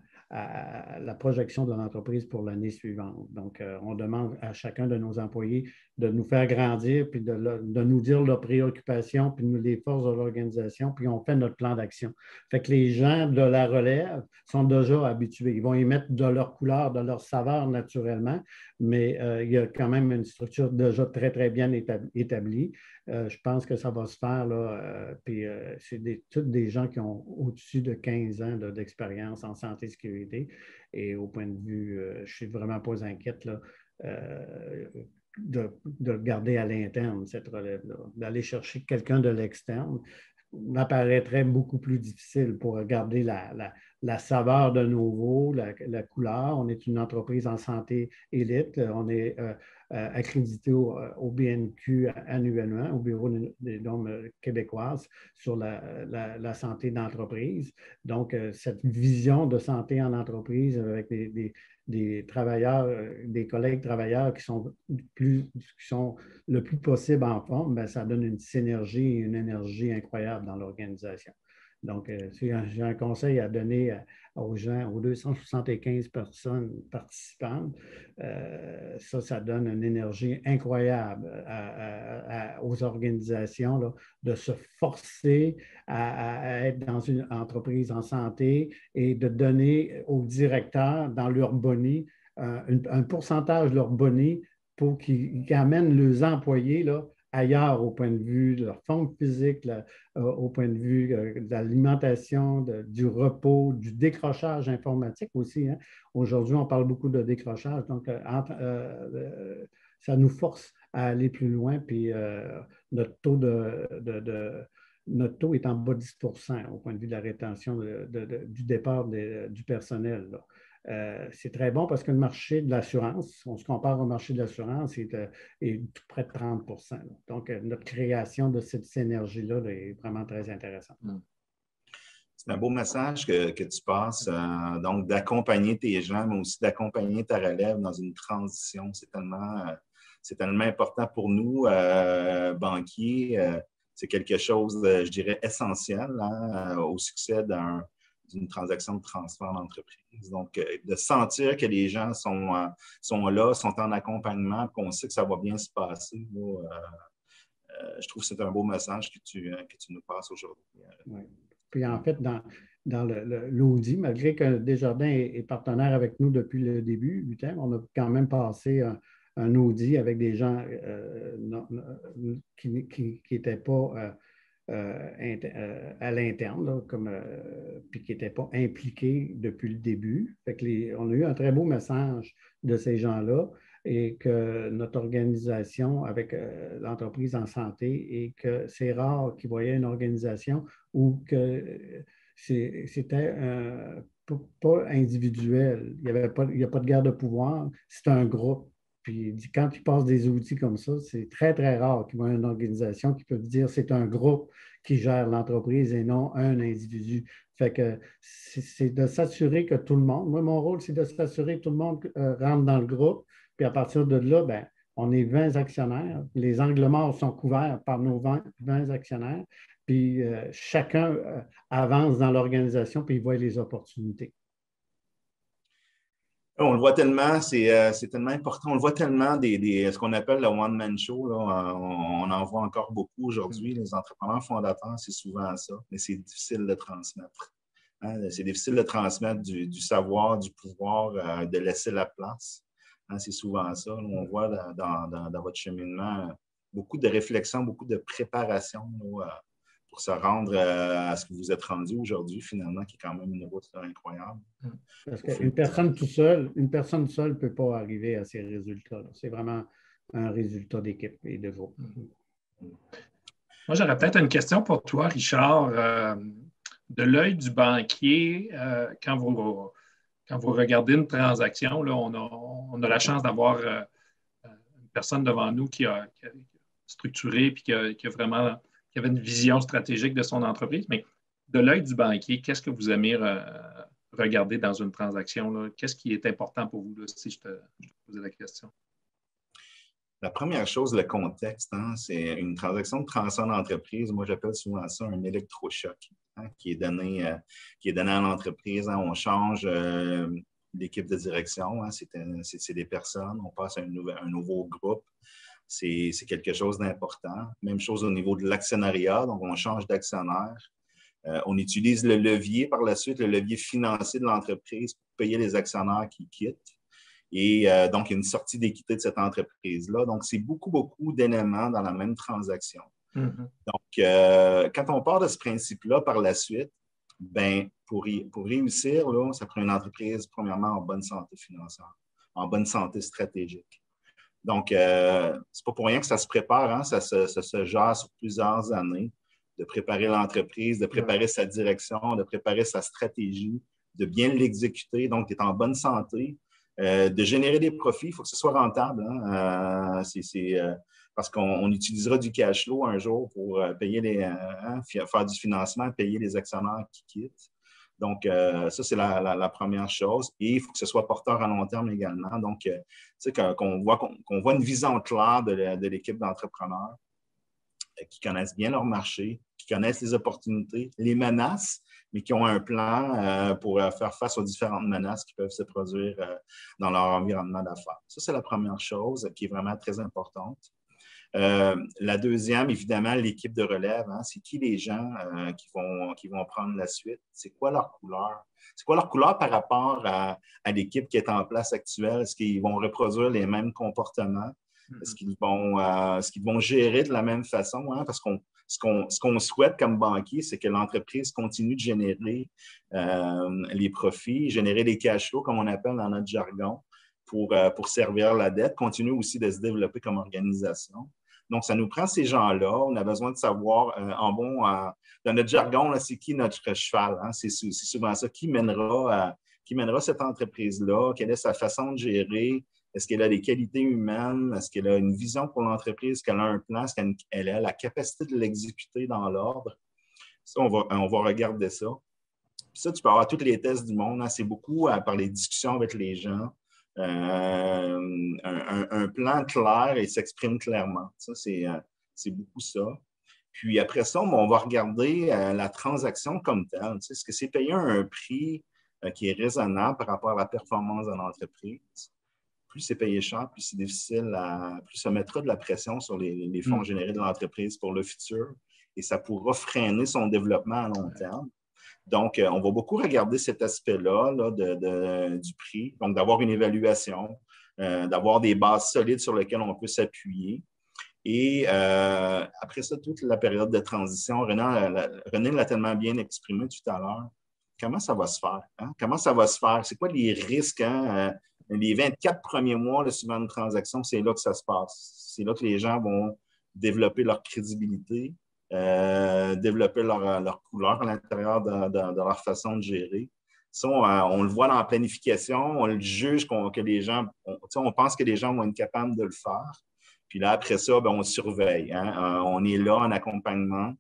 la projection de l'entreprise pour l'année suivante. Donc, on demande à chacun de nos employés de nous faire grandir, puis de nous dire leurs préoccupations, puis les forces de l'organisation, puis on fait notre plan d'action. Fait que les gens de la relève sont déjà habitués. Ils vont y mettre de leur couleur, de leur saveur naturellement, mais il y a quand même une structure déjà très, très bien établie. Je pense que ça va se faire, là, puis c'est tous des gens qui ont au-dessus de 15 ans d'expérience en santé et sécurité. Et au point de vue, je ne suis vraiment pas inquiète là, de garder à l'interne cette relève-là. D'aller chercher quelqu'un de l'externe m'apparaîtrait beaucoup plus difficile pour garder la saveur de nouveau, la couleur. On est une entreprise en santé élite. On est accrédité au BNQ annuellement, au Bureau des normes québécoises sur la santé d'entreprise. Donc, cette vision de santé en entreprise avec des travailleurs, des collègues travailleurs qui sont le plus possible en forme, bien, ça donne une synergie et une énergie incroyable dans l'organisation. Donc, j'ai un conseil à donner aux gens, aux 275 personnes participantes. Ça donne une énergie incroyable aux organisations là, de se forcer à être dans une entreprise en santé et de donner aux directeurs dans leur boni un pourcentage de leur boni pour qu'ils amènent leurs employés là, ailleurs au point de vue de leur forme physique, au point de vue de l'alimentation, du repos, du décrochage informatique aussi. Hein. Aujourd'hui, on parle beaucoup de décrochage, donc ça nous force à aller plus loin, puis notre taux notre taux est en bas de 10 au point de vue de la rétention du départ du personnel. Là. C'est très bon parce que le marché de l'assurance, on se compare au marché de l'assurance, est tout près de 30 là. Donc, notre création de cette synergie-là là, est vraiment très intéressante. C'est un beau message que tu passes, donc d'accompagner tes gens, mais aussi d'accompagner ta relève dans une transition. C'est tellement important pour nous, banquiers. C'est quelque chose, je dirais, essentiel hein, au succès d'une transaction de transfert d'entreprise. Donc, de sentir que les gens sont là, sont en accompagnement, qu'on sait que ça va bien se passer. Je trouve que c'est un beau message que tu nous passes aujourd'hui. Oui. Puis en fait, dans l'Audi, malgré que Desjardins est partenaire avec nous depuis le début, 8 ans, on a quand même passé un Audi avec des gens qui n'étaient pas à l'interne, puis qui n'étaient pas impliqués depuis le début. Fait que on a eu un très beau message de ces gens-là et que notre organisation avec l'entreprise en santé et que c'est rare qu'ils voyaient une organisation où que c'était pas individuel. Il n'y a pas de guerre de pouvoir. C'est un groupe. Puis il dit, quand tu passes des outils comme ça, c'est très, très rare qu'il y ait une organisation qui peut dire c'est un groupe qui gère l'entreprise et non un individu. Fait que c'est de s'assurer que tout le monde, moi, mon rôle, c'est de s'assurer que tout le monde rentre dans le groupe. Puis à partir de là, ben, on est 20 actionnaires. Les angles morts sont couverts par nos 20 actionnaires. Puis chacun avance dans l'organisation, puis il voit les opportunités. On le voit tellement, c'est tellement important. On le voit tellement ce qu'on appelle le one-man show. Là, on en voit encore beaucoup aujourd'hui. Les entrepreneurs fondateurs, c'est souvent ça, mais c'est difficile de transmettre. Hein? C'est difficile de transmettre du savoir, du pouvoir, de laisser la place. Hein? C'est souvent ça. Là, on voit dans votre cheminement beaucoup de réflexion, beaucoup de préparation là, pour se rendre à ce que vous êtes rendu aujourd'hui, finalement, qui est quand même une route incroyable. Parce qu'une personne seule ne peut pas arriver à ces résultats-là. C'est vraiment un résultat d'équipe et de groupe. Moi, j'aurais peut-être une question pour toi, Richard. De l'œil du banquier, quand vous regardez une transaction, là, on a la chance d'avoir une personne devant nous qui a structuré et qui avait une vision stratégique de son entreprise. Mais de l'œil du banquier, qu'est-ce que vous aimez regarder dans une transaction, là? Qu'est-ce qui est important pour vous, là, si je te posais la question? La première chose, le contexte, hein, c'est une transaction de transfert d'entreprise. Moi, j'appelle souvent ça un électrochoc hein, qui est donné à l'entreprise. Hein. On change l'équipe de direction. Hein, c'est des personnes. On passe à un nouveau groupe. C'est quelque chose d'important. Même chose au niveau de l'actionnariat. Donc, on change d'actionnaire. On utilise le levier par la suite, le levier financier de l'entreprise pour payer les actionnaires qui quittent. Et donc, il y a une sortie d'équité de cette entreprise-là. Donc, c'est beaucoup d'éléments dans la même transaction. Mm-hmm. Donc, quand on part de ce principe-là par la suite, ben, pour réussir, là, ça prend une entreprise, premièrement, en bonne santé financière, en bonne santé stratégique. Donc, c'est pas pour rien que ça se prépare, hein, ça se gère sur plusieurs années, de préparer l'entreprise, de préparer sa direction, de préparer sa stratégie, de bien l'exécuter. Donc, tu es en bonne santé. De générer des profits, il faut que ce soit rentable. Hein? Parce qu'on utilisera du cash flow un jour pour payer faire du financement, payer les actionnaires qui quittent. Donc, ça, c'est la première chose. Et il faut que ce soit porteur à long terme également. Donc, tu sais, qu'on voit une vision claire de l'équipe d'entrepreneurs qui connaissent bien leur marché, qui connaissent les opportunités, les menaces, mais qui ont un plan pour faire face aux différentes menaces qui peuvent se produire dans leur environnement d'affaires. Ça, c'est la première chose qui est vraiment très importante. La deuxième, évidemment, l'équipe de relève. Hein, c'est qui les gens qui vont prendre la suite? C'est quoi leur couleur? C'est quoi leur couleur par rapport à l'équipe qui est en place actuelle? Est-ce qu'ils vont reproduire les mêmes comportements? Est-ce qu'ils vont gérer de la même façon? Hein? Parce que ce qu'on souhaite comme banquier, c'est que l'entreprise continue de générer les profits, générer des cash flows, comme on appelle dans notre jargon, pour servir la dette, continue aussi de se développer comme organisation. Donc, ça nous prend ces gens-là. On a besoin de savoir, dans notre jargon, c'est qui notre cheval? Hein? C'est souvent ça. Qui mènera cette entreprise-là? Quelle est sa façon de gérer? Est-ce qu'elle a des qualités humaines? Est-ce qu'elle a une vision pour l'entreprise? Est-ce qu'elle a un plan? Est-ce qu'elle a la capacité de l'exécuter dans l'ordre? Ça, on va regarder ça. Puis ça, tu peux avoir tous les tests du monde. Hein. C'est beaucoup par les discussions avec les gens. Un plan clair et s'exprime clairement. Ça, c'est beaucoup ça. Puis après ça, on va regarder la transaction comme telle. Tu sais, est-ce que c'est payé un prix qui est raisonnable par rapport à la performance de l'entreprise? Plus c'est payé cher, plus c'est difficile, plus ça mettra de la pression sur les fonds générés de l'entreprise pour le futur et ça pourra freiner son développement à long terme. Donc, on va beaucoup regarder cet aspect-là du prix, donc d'avoir une évaluation, d'avoir des bases solides sur lesquelles on peut s'appuyer. Et après ça, toute la période de transition, René l'a tellement bien exprimé tout à l'heure, comment ça va se faire? Hein? Comment ça va se faire? C'est quoi les risques? Hein? Les 24 premiers mois là, suivant une transaction, c'est là que ça se passe. C'est là que les gens vont développer leur crédibilité, développer leur couleur à l'intérieur de leur façon de gérer. Ça, on le voit dans la planification, on le juge que les gens, on pense que les gens vont être capables de le faire. Puis là, après ça, ben, on surveille. Hein? On est là en accompagnement.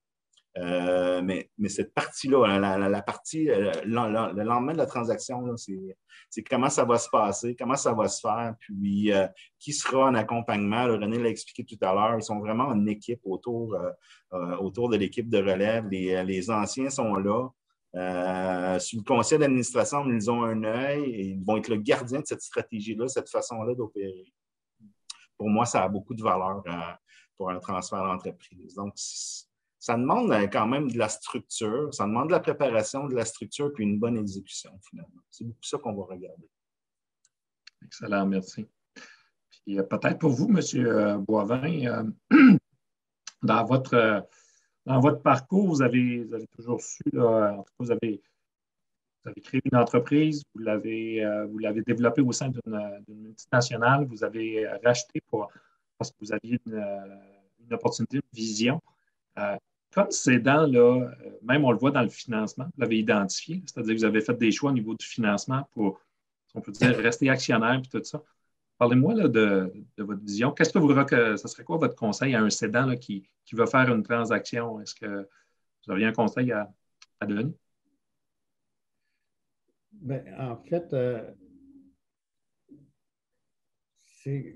Mais cette partie-là, hein, la partie, le lendemain de la transaction, c'est comment ça va se passer, comment ça va se faire, puis qui sera en accompagnement. Là, René l'a expliqué tout à l'heure, ils sont vraiment en équipe autour de l'équipe de relève. Les anciens sont là. Sur le conseil d'administration, ils ont un œil et ils vont être le gardien de cette stratégie-là, cette façon-là d'opérer. Pour moi, ça a beaucoup de valeur pour un transfert d'entreprise. Donc, ça demande quand même de la structure, ça demande de la préparation, de la structure, puis une bonne exécution, finalement. C'est beaucoup ça qu'on va regarder. Excellent, merci. Puis peut-être pour vous, M. Boivin, dans votre parcours, vous avez toujours su, là, en tout cas, vous avez créé une entreprise, vous l'avez développée au sein d'une multinationale, vous avez racheté parce que vous aviez une opportunité, une vision. Comme cédant, là, même on le voit dans le financement, vous l'avez identifié, c'est-à-dire que vous avez fait des choix au niveau du financement pour, on peut dire, rester actionnaire et tout ça. Parlez-moi là, de votre vision. Qu'est-ce que ça serait quoi votre conseil à un cédant là, qui veut faire une transaction? Est-ce que vous auriez un conseil à donner? Ben, en fait, c'est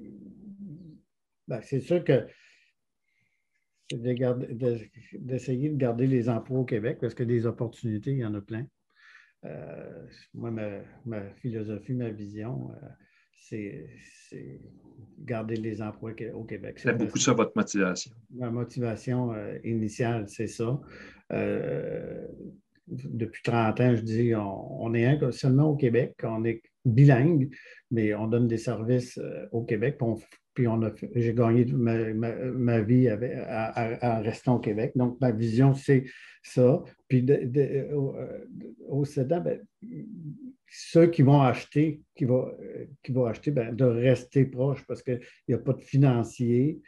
sûr que c'est d'essayer de garder les emplois au Québec parce que des opportunités, il y en a plein. Moi, ma philosophie, ma vision, c'est garder les emplois au Québec. C'est beaucoup ça, votre motivation. Ma motivation initiale, c'est ça. Depuis 30 ans, je dis, on est seulement au Québec, on est bilingue, mais on donne des services au Québec. Puis j'ai gagné ma vie en restant au Québec. Donc, ma vision, c'est ça. Puis au CEDA, ben, ceux qui vont acheter, ben, de rester proche parce qu'il n'y a pas de financiers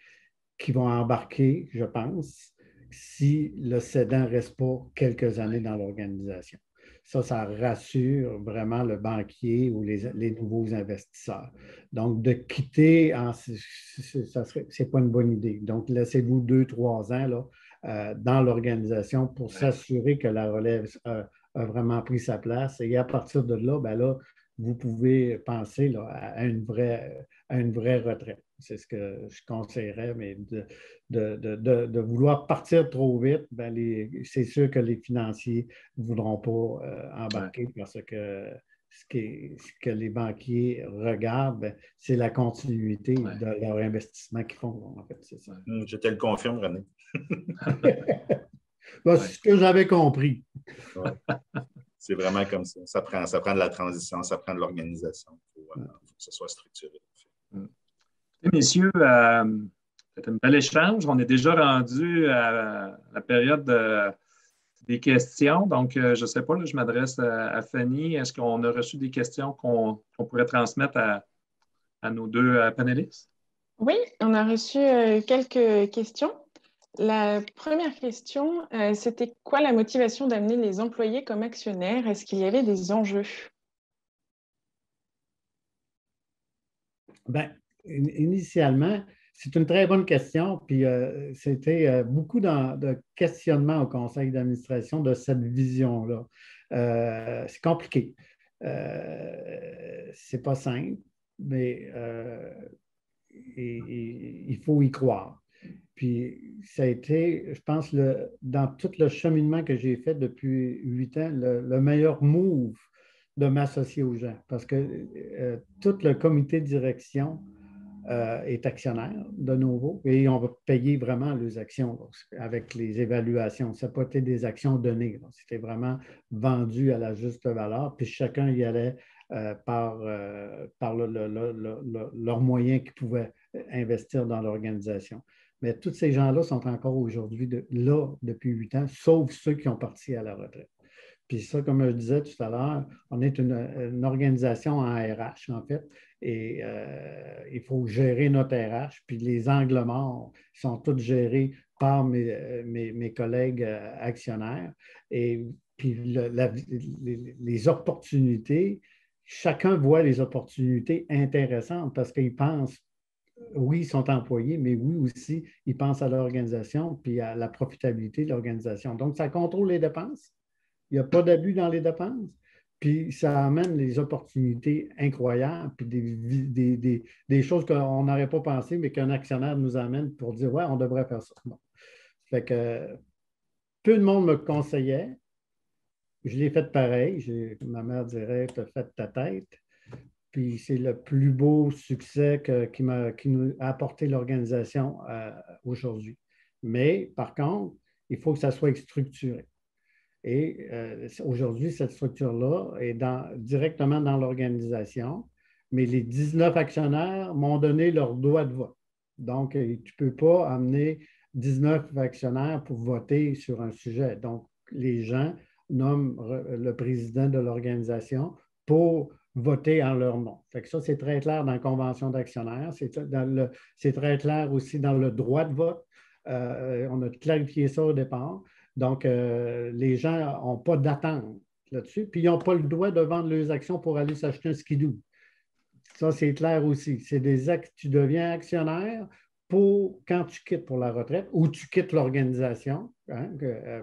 qui vont embarquer, je pense, si le cédant ne reste pas quelques années dans l'organisation. Ça rassure vraiment le banquier ou les nouveaux investisseurs. Donc, de quitter, ce n'est pas une bonne idée. Donc, laissez-vous 2-3 ans là, dans l'organisation pour s'assurer que la relève a vraiment pris sa place. Et à partir de là, ben là, vous pouvez penser là, à une vraie retraite. C'est ce que je conseillerais, mais de vouloir partir trop vite, ben c'est sûr que les financiers ne voudront pas embarquer parce que ce que les banquiers regardent, ben, c'est la continuité de leur investissement qu'ils font. En fait, c'est ça. Je te le confirme, René. Ben, c'est ce que j'avais compris. Ouais. C'est vraiment comme ça. Ça prend de la transition, ça prend de l'organisation. Il faut que ce soit structuré. Messieurs, c'était un bel échange. On est déjà rendu à la période des questions. Donc, je ne sais pas, là, je m'adresse à Fanny. Est-ce qu'on a reçu des questions qu'on pourrait transmettre à nos deux panélistes? Oui, on a reçu quelques questions. La première question, c'était quoi la motivation d'amener les employés comme actionnaires? Est-ce qu'il y avait des enjeux? Bien, initialement, c'est une très bonne question, puis c'était beaucoup de questionnement au conseil d'administration de cette vision-là. C'est compliqué. C'est pas simple, mais il faut y croire. Puis ça a été, je pense, dans tout le cheminement que j'ai fait depuis 8 ans, le meilleur move de m'associer aux gens. Parce que tout le comité de direction est actionnaire de nouveau et on va payer vraiment les actions avec les évaluations. Ça n'a pas été des actions données. C'était vraiment vendu à la juste valeur. Puis chacun y allait par leurs moyens qu'ils pouvaient investir dans l'organisation. Mais tous ces gens-là sont encore aujourd'hui là depuis 8 ans, sauf ceux qui ont parti à la retraite. Puis ça, comme je disais tout à l'heure, on est une organisation en RH, en fait, et il faut gérer notre RH. Puis les angles morts sont tous gérés par mes collègues actionnaires. Et puis les opportunités, chacun voit les opportunités intéressantes parce qu'ils pensent, oui, ils sont employés, mais oui aussi, ils pensent à l'organisation puis à la profitabilité de l'organisation. Donc, ça contrôle les dépenses. Il n'y a pas d'abus dans les dépenses. Puis ça amène les opportunités incroyables, puis des choses qu'on n'aurait pas pensé, mais qu'un actionnaire nous amène pour dire, ouais, on devrait faire ça. Bon. Fait que peu de monde me conseillait. Je l'ai fait pareil. Ma mère dirait, tu as fait ta tête. Puis c'est le plus beau succès qui nous a apporté l'organisation aujourd'hui. Mais par contre, il faut que ça soit structuré. Et aujourd'hui, cette structure-là est directement dans l'organisation, mais les 19 actionnaires m'ont donné leur droit de vote. Donc, tu ne peux pas amener 19 actionnaires pour voter sur un sujet. Donc, les gens nomment le président de l'organisation pour voter en leur nom. Fait que ça, c'est très clair dans la convention d'actionnaires. C'est très clair aussi dans le droit de vote. On a clarifié ça au départ. Donc, les gens n'ont pas d'attente là-dessus. Puis, ils n'ont pas le droit de vendre leurs actions pour aller s'acheter un skidoo. Ça, c'est clair aussi. Tu deviens actionnaire quand tu quittes pour la retraite ou tu quittes l'organisation. Hein,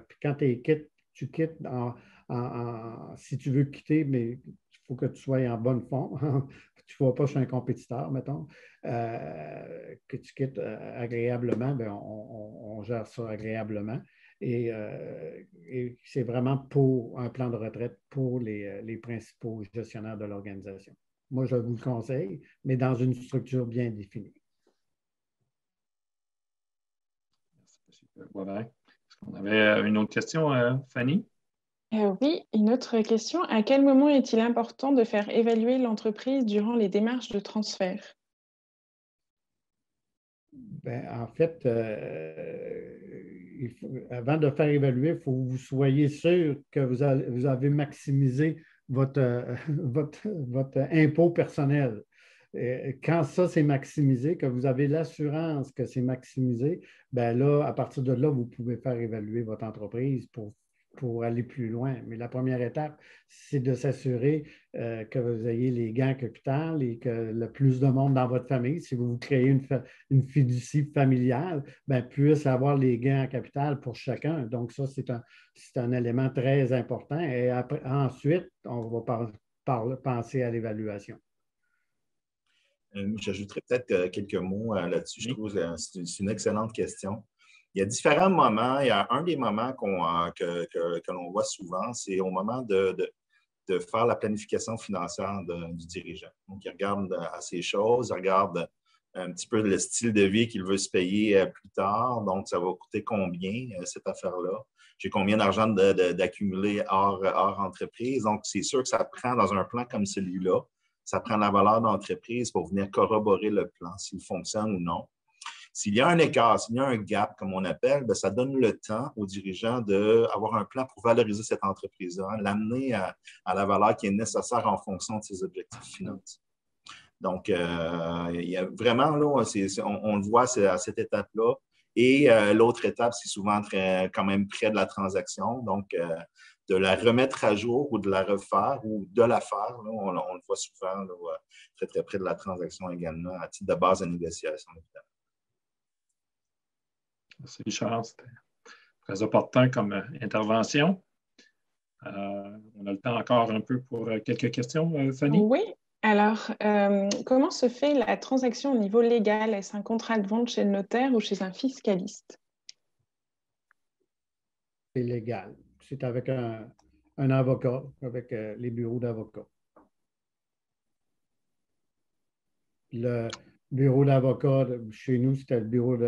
puis quand tu quittes si tu veux quitter, mais il faut que tu sois en bonne forme. Tu ne vas pas chez un compétiteur, mettons. Que tu quittes agréablement, bien, on gère ça agréablement. Et c'est vraiment pour un plan de retraite pour les principaux gestionnaires de l'organisation. Moi, je vous le conseille, mais dans une structure bien définie. Merci, M. Boisvert. Est-ce qu'on avait une autre question, Fanny? Oui, une autre question. À quel moment est-il important de faire évaluer l'entreprise durant les démarches de transfert? Ben, en fait, avant de faire évaluer, il faut que vous soyez sûr que vous avez maximisé votre impôt personnel. Quand ça, c'est maximisé, que vous avez l'assurance que c'est maximisé, ben là, à partir de là, vous pouvez faire évaluer votre entreprise pour aller plus loin. Mais la première étape, c'est de s'assurer que vous ayez les gains capital et que le plus de monde dans votre famille, si vous créez une fiducie familiale, ben, puisse avoir les gains en capital pour chacun. Donc, ça, c'est un élément très important. Et ensuite, on va penser à l'évaluation. J'ajouterais peut-être quelques mots là-dessus. Je trouve que c'est une excellente question. Il y a différents moments. Il y a un des moments que l'on voit souvent, c'est au moment de faire la planification financière du dirigeant. Donc, il regarde à ces choses, il regarde un petit peu le style de vie qu'il veut se payer plus tard. Donc, ça va coûter combien, cette affaire-là? J'ai combien d'argent d'accumuler hors entreprise? Donc, c'est sûr que ça prend dans un plan comme celui-là, ça prend la valeur d'entreprise pour venir corroborer le plan, s'il fonctionne ou non. S'il y a un écart, s'il y a un gap, comme on appelle, bien, ça donne le temps aux dirigeants d'avoir un plan pour valoriser cette entreprise-là, l'amener à la valeur qui est nécessaire en fonction de ses objectifs financiers. Donc, il y a vraiment, là, on le voit à cette étape-là. Et l'autre étape, c'est souvent quand même près de la transaction. Donc, de la remettre à jour ou de la refaire ou de la faire, là, on le voit souvent là, très, très près de la transaction également, à titre de base de négociation, évidemment. Merci, Richard. C'était très opportun comme intervention. On a le temps encore un peu pour quelques questions, Fanny? Oui. Alors, comment se fait la transaction au niveau légal? Est-ce un contrat de vente chez le notaire ou chez un fiscaliste? C'est légal. C'est avec un avocat, avec les bureaux d'avocats. Le bureau d'avocat, chez nous, c'était le bureau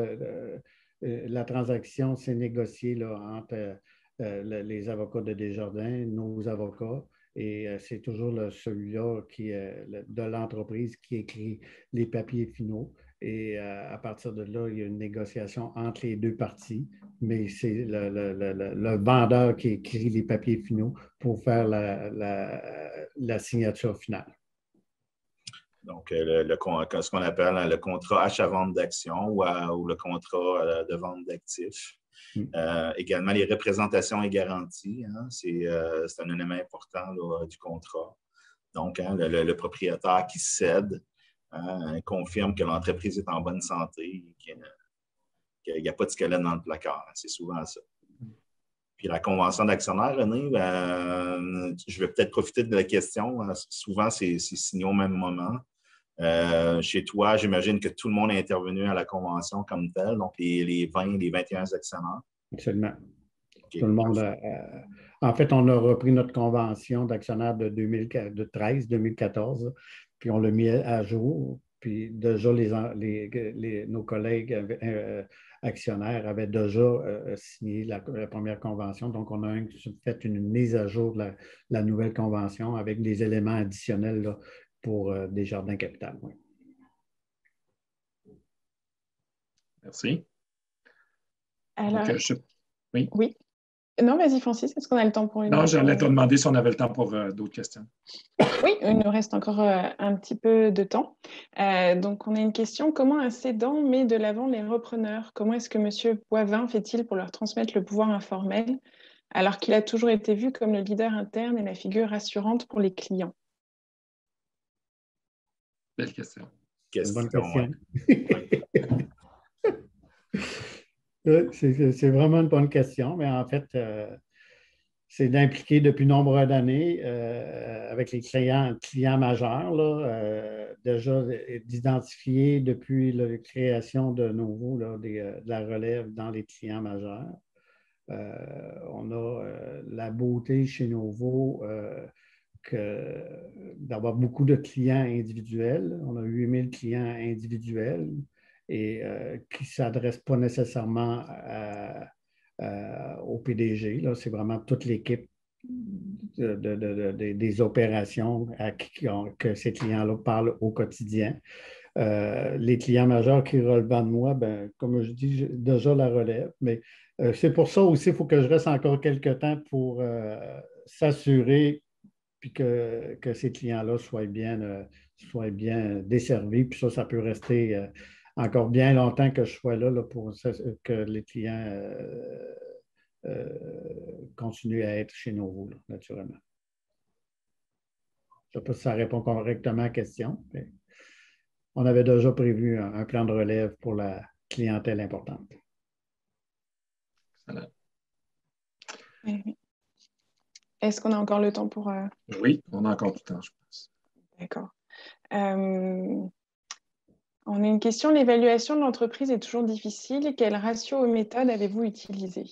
la transaction, c'est négocié là, entre les avocats de Desjardins, nos avocats, et c'est toujours celui-là de l'entreprise qui écrit les papiers finaux. Et à partir de là, il y a une négociation entre les deux parties, mais c'est le vendeur qui écrit les papiers finaux pour faire la signature finale. Donc, ce qu'on appelle le contrat achat-vente d'actions ou le contrat de vente d'actifs. Également, les représentations et garanties, hein, c'est un élément important là, du contrat. Donc, hein, le propriétaire qui cède confirme que l'entreprise est en bonne santé, qu'il n'y a pas de squelette dans le placard. C'est souvent ça. Puis la convention d'actionnaire, René, je vais peut-être profiter de la question. Souvent, c'est signé au même moment. Chez toi, j'imagine que tout le monde est intervenu à la convention comme telle, donc les 20, les 21 actionnaires. Absolument. Okay. Tout le monde. En fait, on a repris notre convention d'actionnaire de 2013-2014, puis on l'a mis à jour. Puis déjà, nos collègues actionnaires avaient déjà signé la première convention. Donc, on a fait une mise à jour de la nouvelle convention avec des éléments additionnels là, pour Desjardins Capital. Oui. Merci. Alors, donc, oui. Non, vas-y, Francis, est-ce qu'on a le temps pour une Non, j'allais te demander si on avait le temps pour d'autres questions. Oui, il nous reste encore un petit peu de temps. Donc, on a une question. Comment un cédant met de l'avant les repreneurs? Comment est-ce que M. Boivin fait-il pour leur transmettre le pouvoir informel alors qu'il a toujours été vu comme le leader interne et la figure rassurante pour les clients? Belle question. C'est une bonne question. C'est vraiment une bonne question, mais en fait, c'est d'impliquer depuis nombre d'années avec les clients majeurs, là, déjà d'identifier depuis la création de Novo là, de la relève dans les clients majeurs. On a la beauté chez Novo d'avoir beaucoup de clients individuels. On a 8000 clients individuels et qui ne s'adressent pas nécessairement au PDG. C'est vraiment toute l'équipe des opérations que ces clients-là parlent au quotidien. Les clients majeurs qui relèvent de moi, ben, comme je dis, déjà la relève, mais c'est pour ça aussi, il faut que je reste encore quelques temps pour s'assurer puis que ces clients-là soient bien desservis. Puis ça peut rester encore bien longtemps que je sois là pour que les clients continuent à être chez Novo, là, naturellement. Je ne sais pas si ça répond correctement à la question, mais on avait déjà prévu un plan de relève pour la clientèle importante. Excellent. Est-ce qu'on a encore le temps pour... Oui, on a encore du temps, je pense. D'accord. On a une question. L'évaluation de l'entreprise est toujours difficile. Quel ratio ou méthode avez-vous utilisé?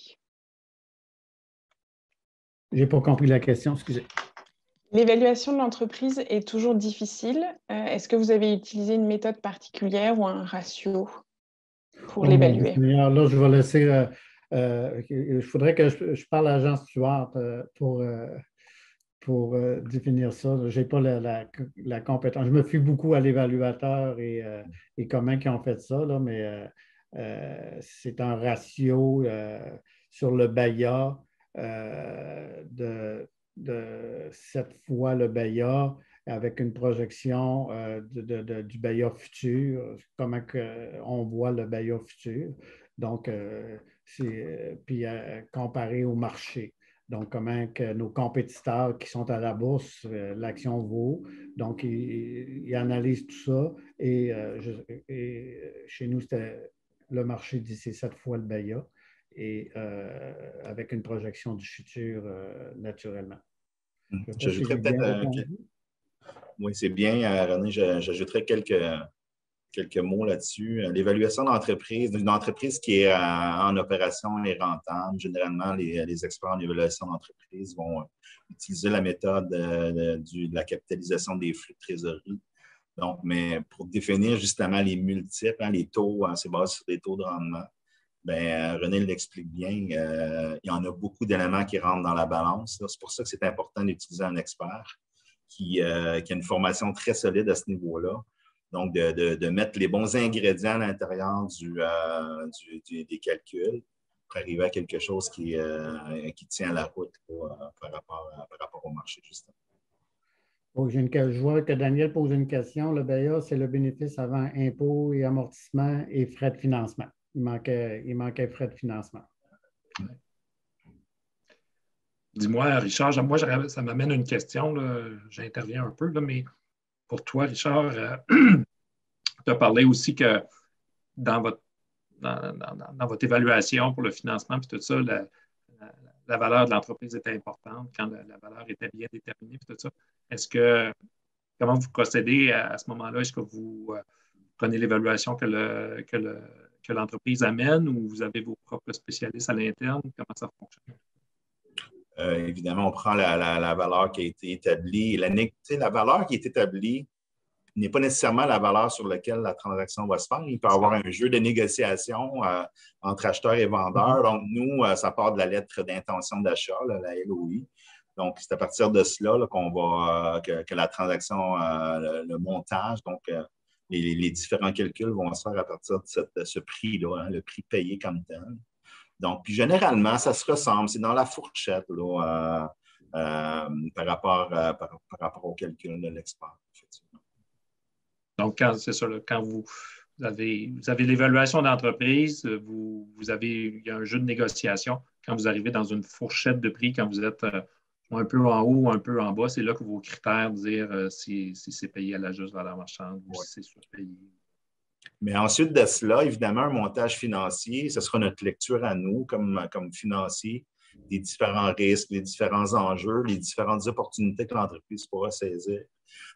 Je n'ai pas compris la question, excusez. L'évaluation de l'entreprise est toujours difficile. Est-ce que vous avez utilisé une méthode particulière ou un ratio pour l'évaluer? Là, je vais laisser... il faudrait que je parle à Jean Stewart pour définir ça. Je n'ai pas la compétence. Je me fie beaucoup à l'évaluateur et comment ils ont fait ça, là, mais c'est un ratio sur le BAYA de 7 fois le BAYA avec une projection du BAYA futur, comment on voit le BAYA futur. Donc, puis comparé au marché. Donc, comment que nos compétiteurs qui sont à la bourse, l'action vaut. Donc, ils analysent tout ça. Et chez nous, c'était le marché dit c'est 7 fois le BAYA. Et avec une projection du futur naturellement. J'ajouterais peut-être... Oui, c'est bien, René. J'ajouterais quelques mots là-dessus. L'évaluation d'entreprise, d'une entreprise qui est en opération et rentable, généralement, les experts en évaluation d'entreprise vont utiliser la méthode de la capitalisation des flux de trésorerie. Donc, mais pour définir justement les multiples, les taux, c'est basé sur des taux de rendement. Bien, René l'explique bien, il y en a beaucoup d'éléments qui rentrent dans la balance. C'est pour ça que c'est important d'utiliser un expert qui a une formation très solide à ce niveau-là. Donc, de mettre les bons ingrédients à l'intérieur des calculs pour arriver à quelque chose qui tient la route par rapport au marché, justement. Je vois que Daniel pose une question. Le BAYA, c'est le bénéfice avant impôts et amortissements et frais de financement. Il manquait frais de financement. Dis-moi, Richard, moi, ça m'amène une question, là, j'interviens un peu, là, mais pour toi, Richard, tu as parlé aussi que dans votre évaluation pour le financement, puis tout ça, la valeur de l'entreprise était importante quand la valeur était bien déterminée, puis tout ça. Comment vous procédez à ce moment-là? Est-ce que vous prenez l'évaluation que l'entreprise amène ou vous avez vos propres spécialistes à l'interne? Comment ça fonctionne? Évidemment, on prend la valeur qui a été établie. La valeur qui est établie n'est pas nécessairement la valeur sur laquelle la transaction va se faire. Il peut y avoir un jeu de négociation entre acheteurs et vendeurs. Donc, nous, ça part de la lettre d'intention d'achat, la LOI. Donc, c'est à partir de cela là, qu'on va que la transaction, le montage, donc les différents calculs vont se faire à partir de ce prix-là, hein, le prix payé comme tel. Donc, puis généralement, ça se ressemble. C'est dans la fourchette là, par rapport au calcul de l'expert, effectivement. Donc, c'est ça, là, quand vous avez l'évaluation d'entreprise, il y a un jeu de négociation. Quand vous arrivez dans une fourchette de prix, quand vous êtes un peu en haut ou un peu en bas, c'est là que vos critères dire si c'est payé à la juste valeur marchande ou si c'est surpayé. Mais ensuite de cela, évidemment, un montage financier, ce sera notre lecture à nous comme financier des différents risques, les différents enjeux, les différentes opportunités que l'entreprise pourra saisir.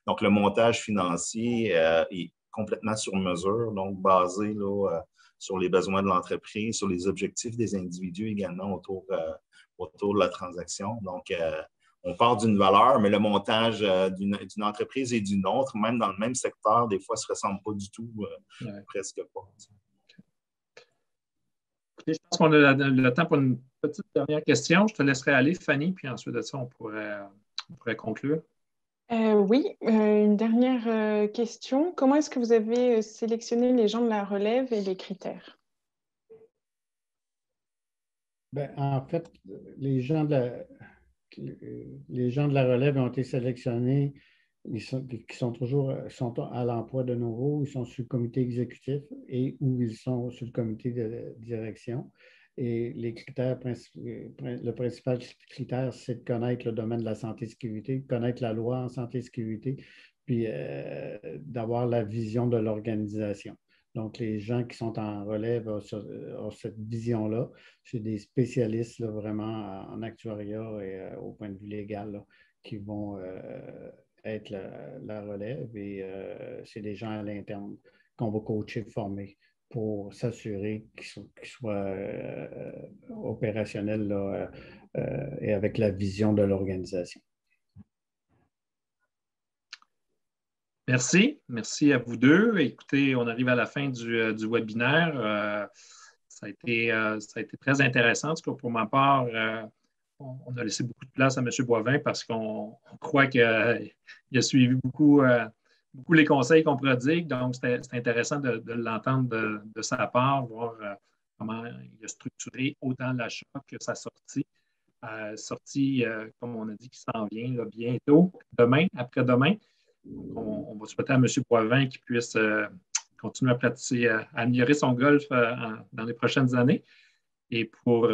Donc, le montage financier est complètement sur mesure, donc basé là, sur les besoins de l'entreprise, sur les objectifs des individus également autour de la transaction. Donc, on part d'une valeur, mais le montage d'une entreprise et d'une autre, même dans le même secteur, des fois, ne se ressemble pas du tout, presque pas. Écoutez, je pense qu'on a le temps pour une petite dernière question. Je te laisserai aller, Fanny, puis ensuite de ça, on pourrait conclure. Oui, une dernière question. Comment est-ce que vous avez sélectionné les gens de la relève et les critères? Bien, en fait, les gens de la relève ont été sélectionnés, qui sont toujours à l'emploi de nouveau, ils sont sur le comité exécutif et ou ils sont sur le comité de direction. Et les critères, le principal critère, c'est de connaître le domaine de la santé et sécurité, connaître la loi en santé et sécurité, puis d'avoir la vision de l'organisation. Donc, les gens qui sont en relève ont cette vision-là. C'est des spécialistes là, vraiment en actuariat et au point de vue légal là, qui vont être la relève. Et c'est des gens à l'interne qu'on va coacher, former pour s'assurer qu'ils soient opérationnels là, et avec la vision de l'organisation. Merci. Merci à vous deux. Écoutez, on arrive à la fin du webinaire. Ça a été très intéressant. En tout cas, pour ma part, on a laissé beaucoup de place à M. Boivin parce qu'on croit qu'il a suivi beaucoup les conseils qu'on prodigue. Donc, c'était intéressant de l'entendre de sa part, voir comment il a structuré autant l'achat que sa sortie. Sortie, comme on a dit, qui s'en vient là, bientôt, demain, après-demain. On va souhaiter à M. Boivin qu'il puisse continuer à pratiquer, à améliorer son golf dans les prochaines années. Et pour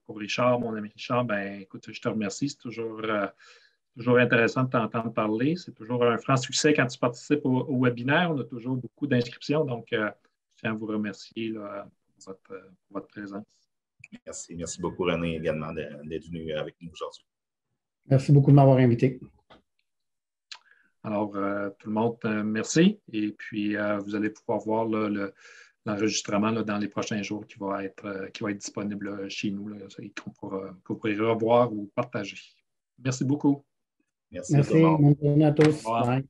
Richard, mon ami Richard, ben, écoute, je te remercie. C'est toujours intéressant de t'entendre parler. C'est toujours un franc succès quand tu participes au webinaire. On a toujours beaucoup d'inscriptions. Donc, je tiens à vous remercier là, pour votre présence. Merci. Merci beaucoup, René, également, d'être venu avec nous aujourd'hui. Merci beaucoup de m'avoir invité. Alors, tout le monde, merci. Et puis, vous allez pouvoir voir là, l'enregistrement dans les prochains jours qui va être disponible chez nous, là, que vous pourrez revoir ou partager. Merci beaucoup. Merci. Merci. Bonne journée à tous. Bye.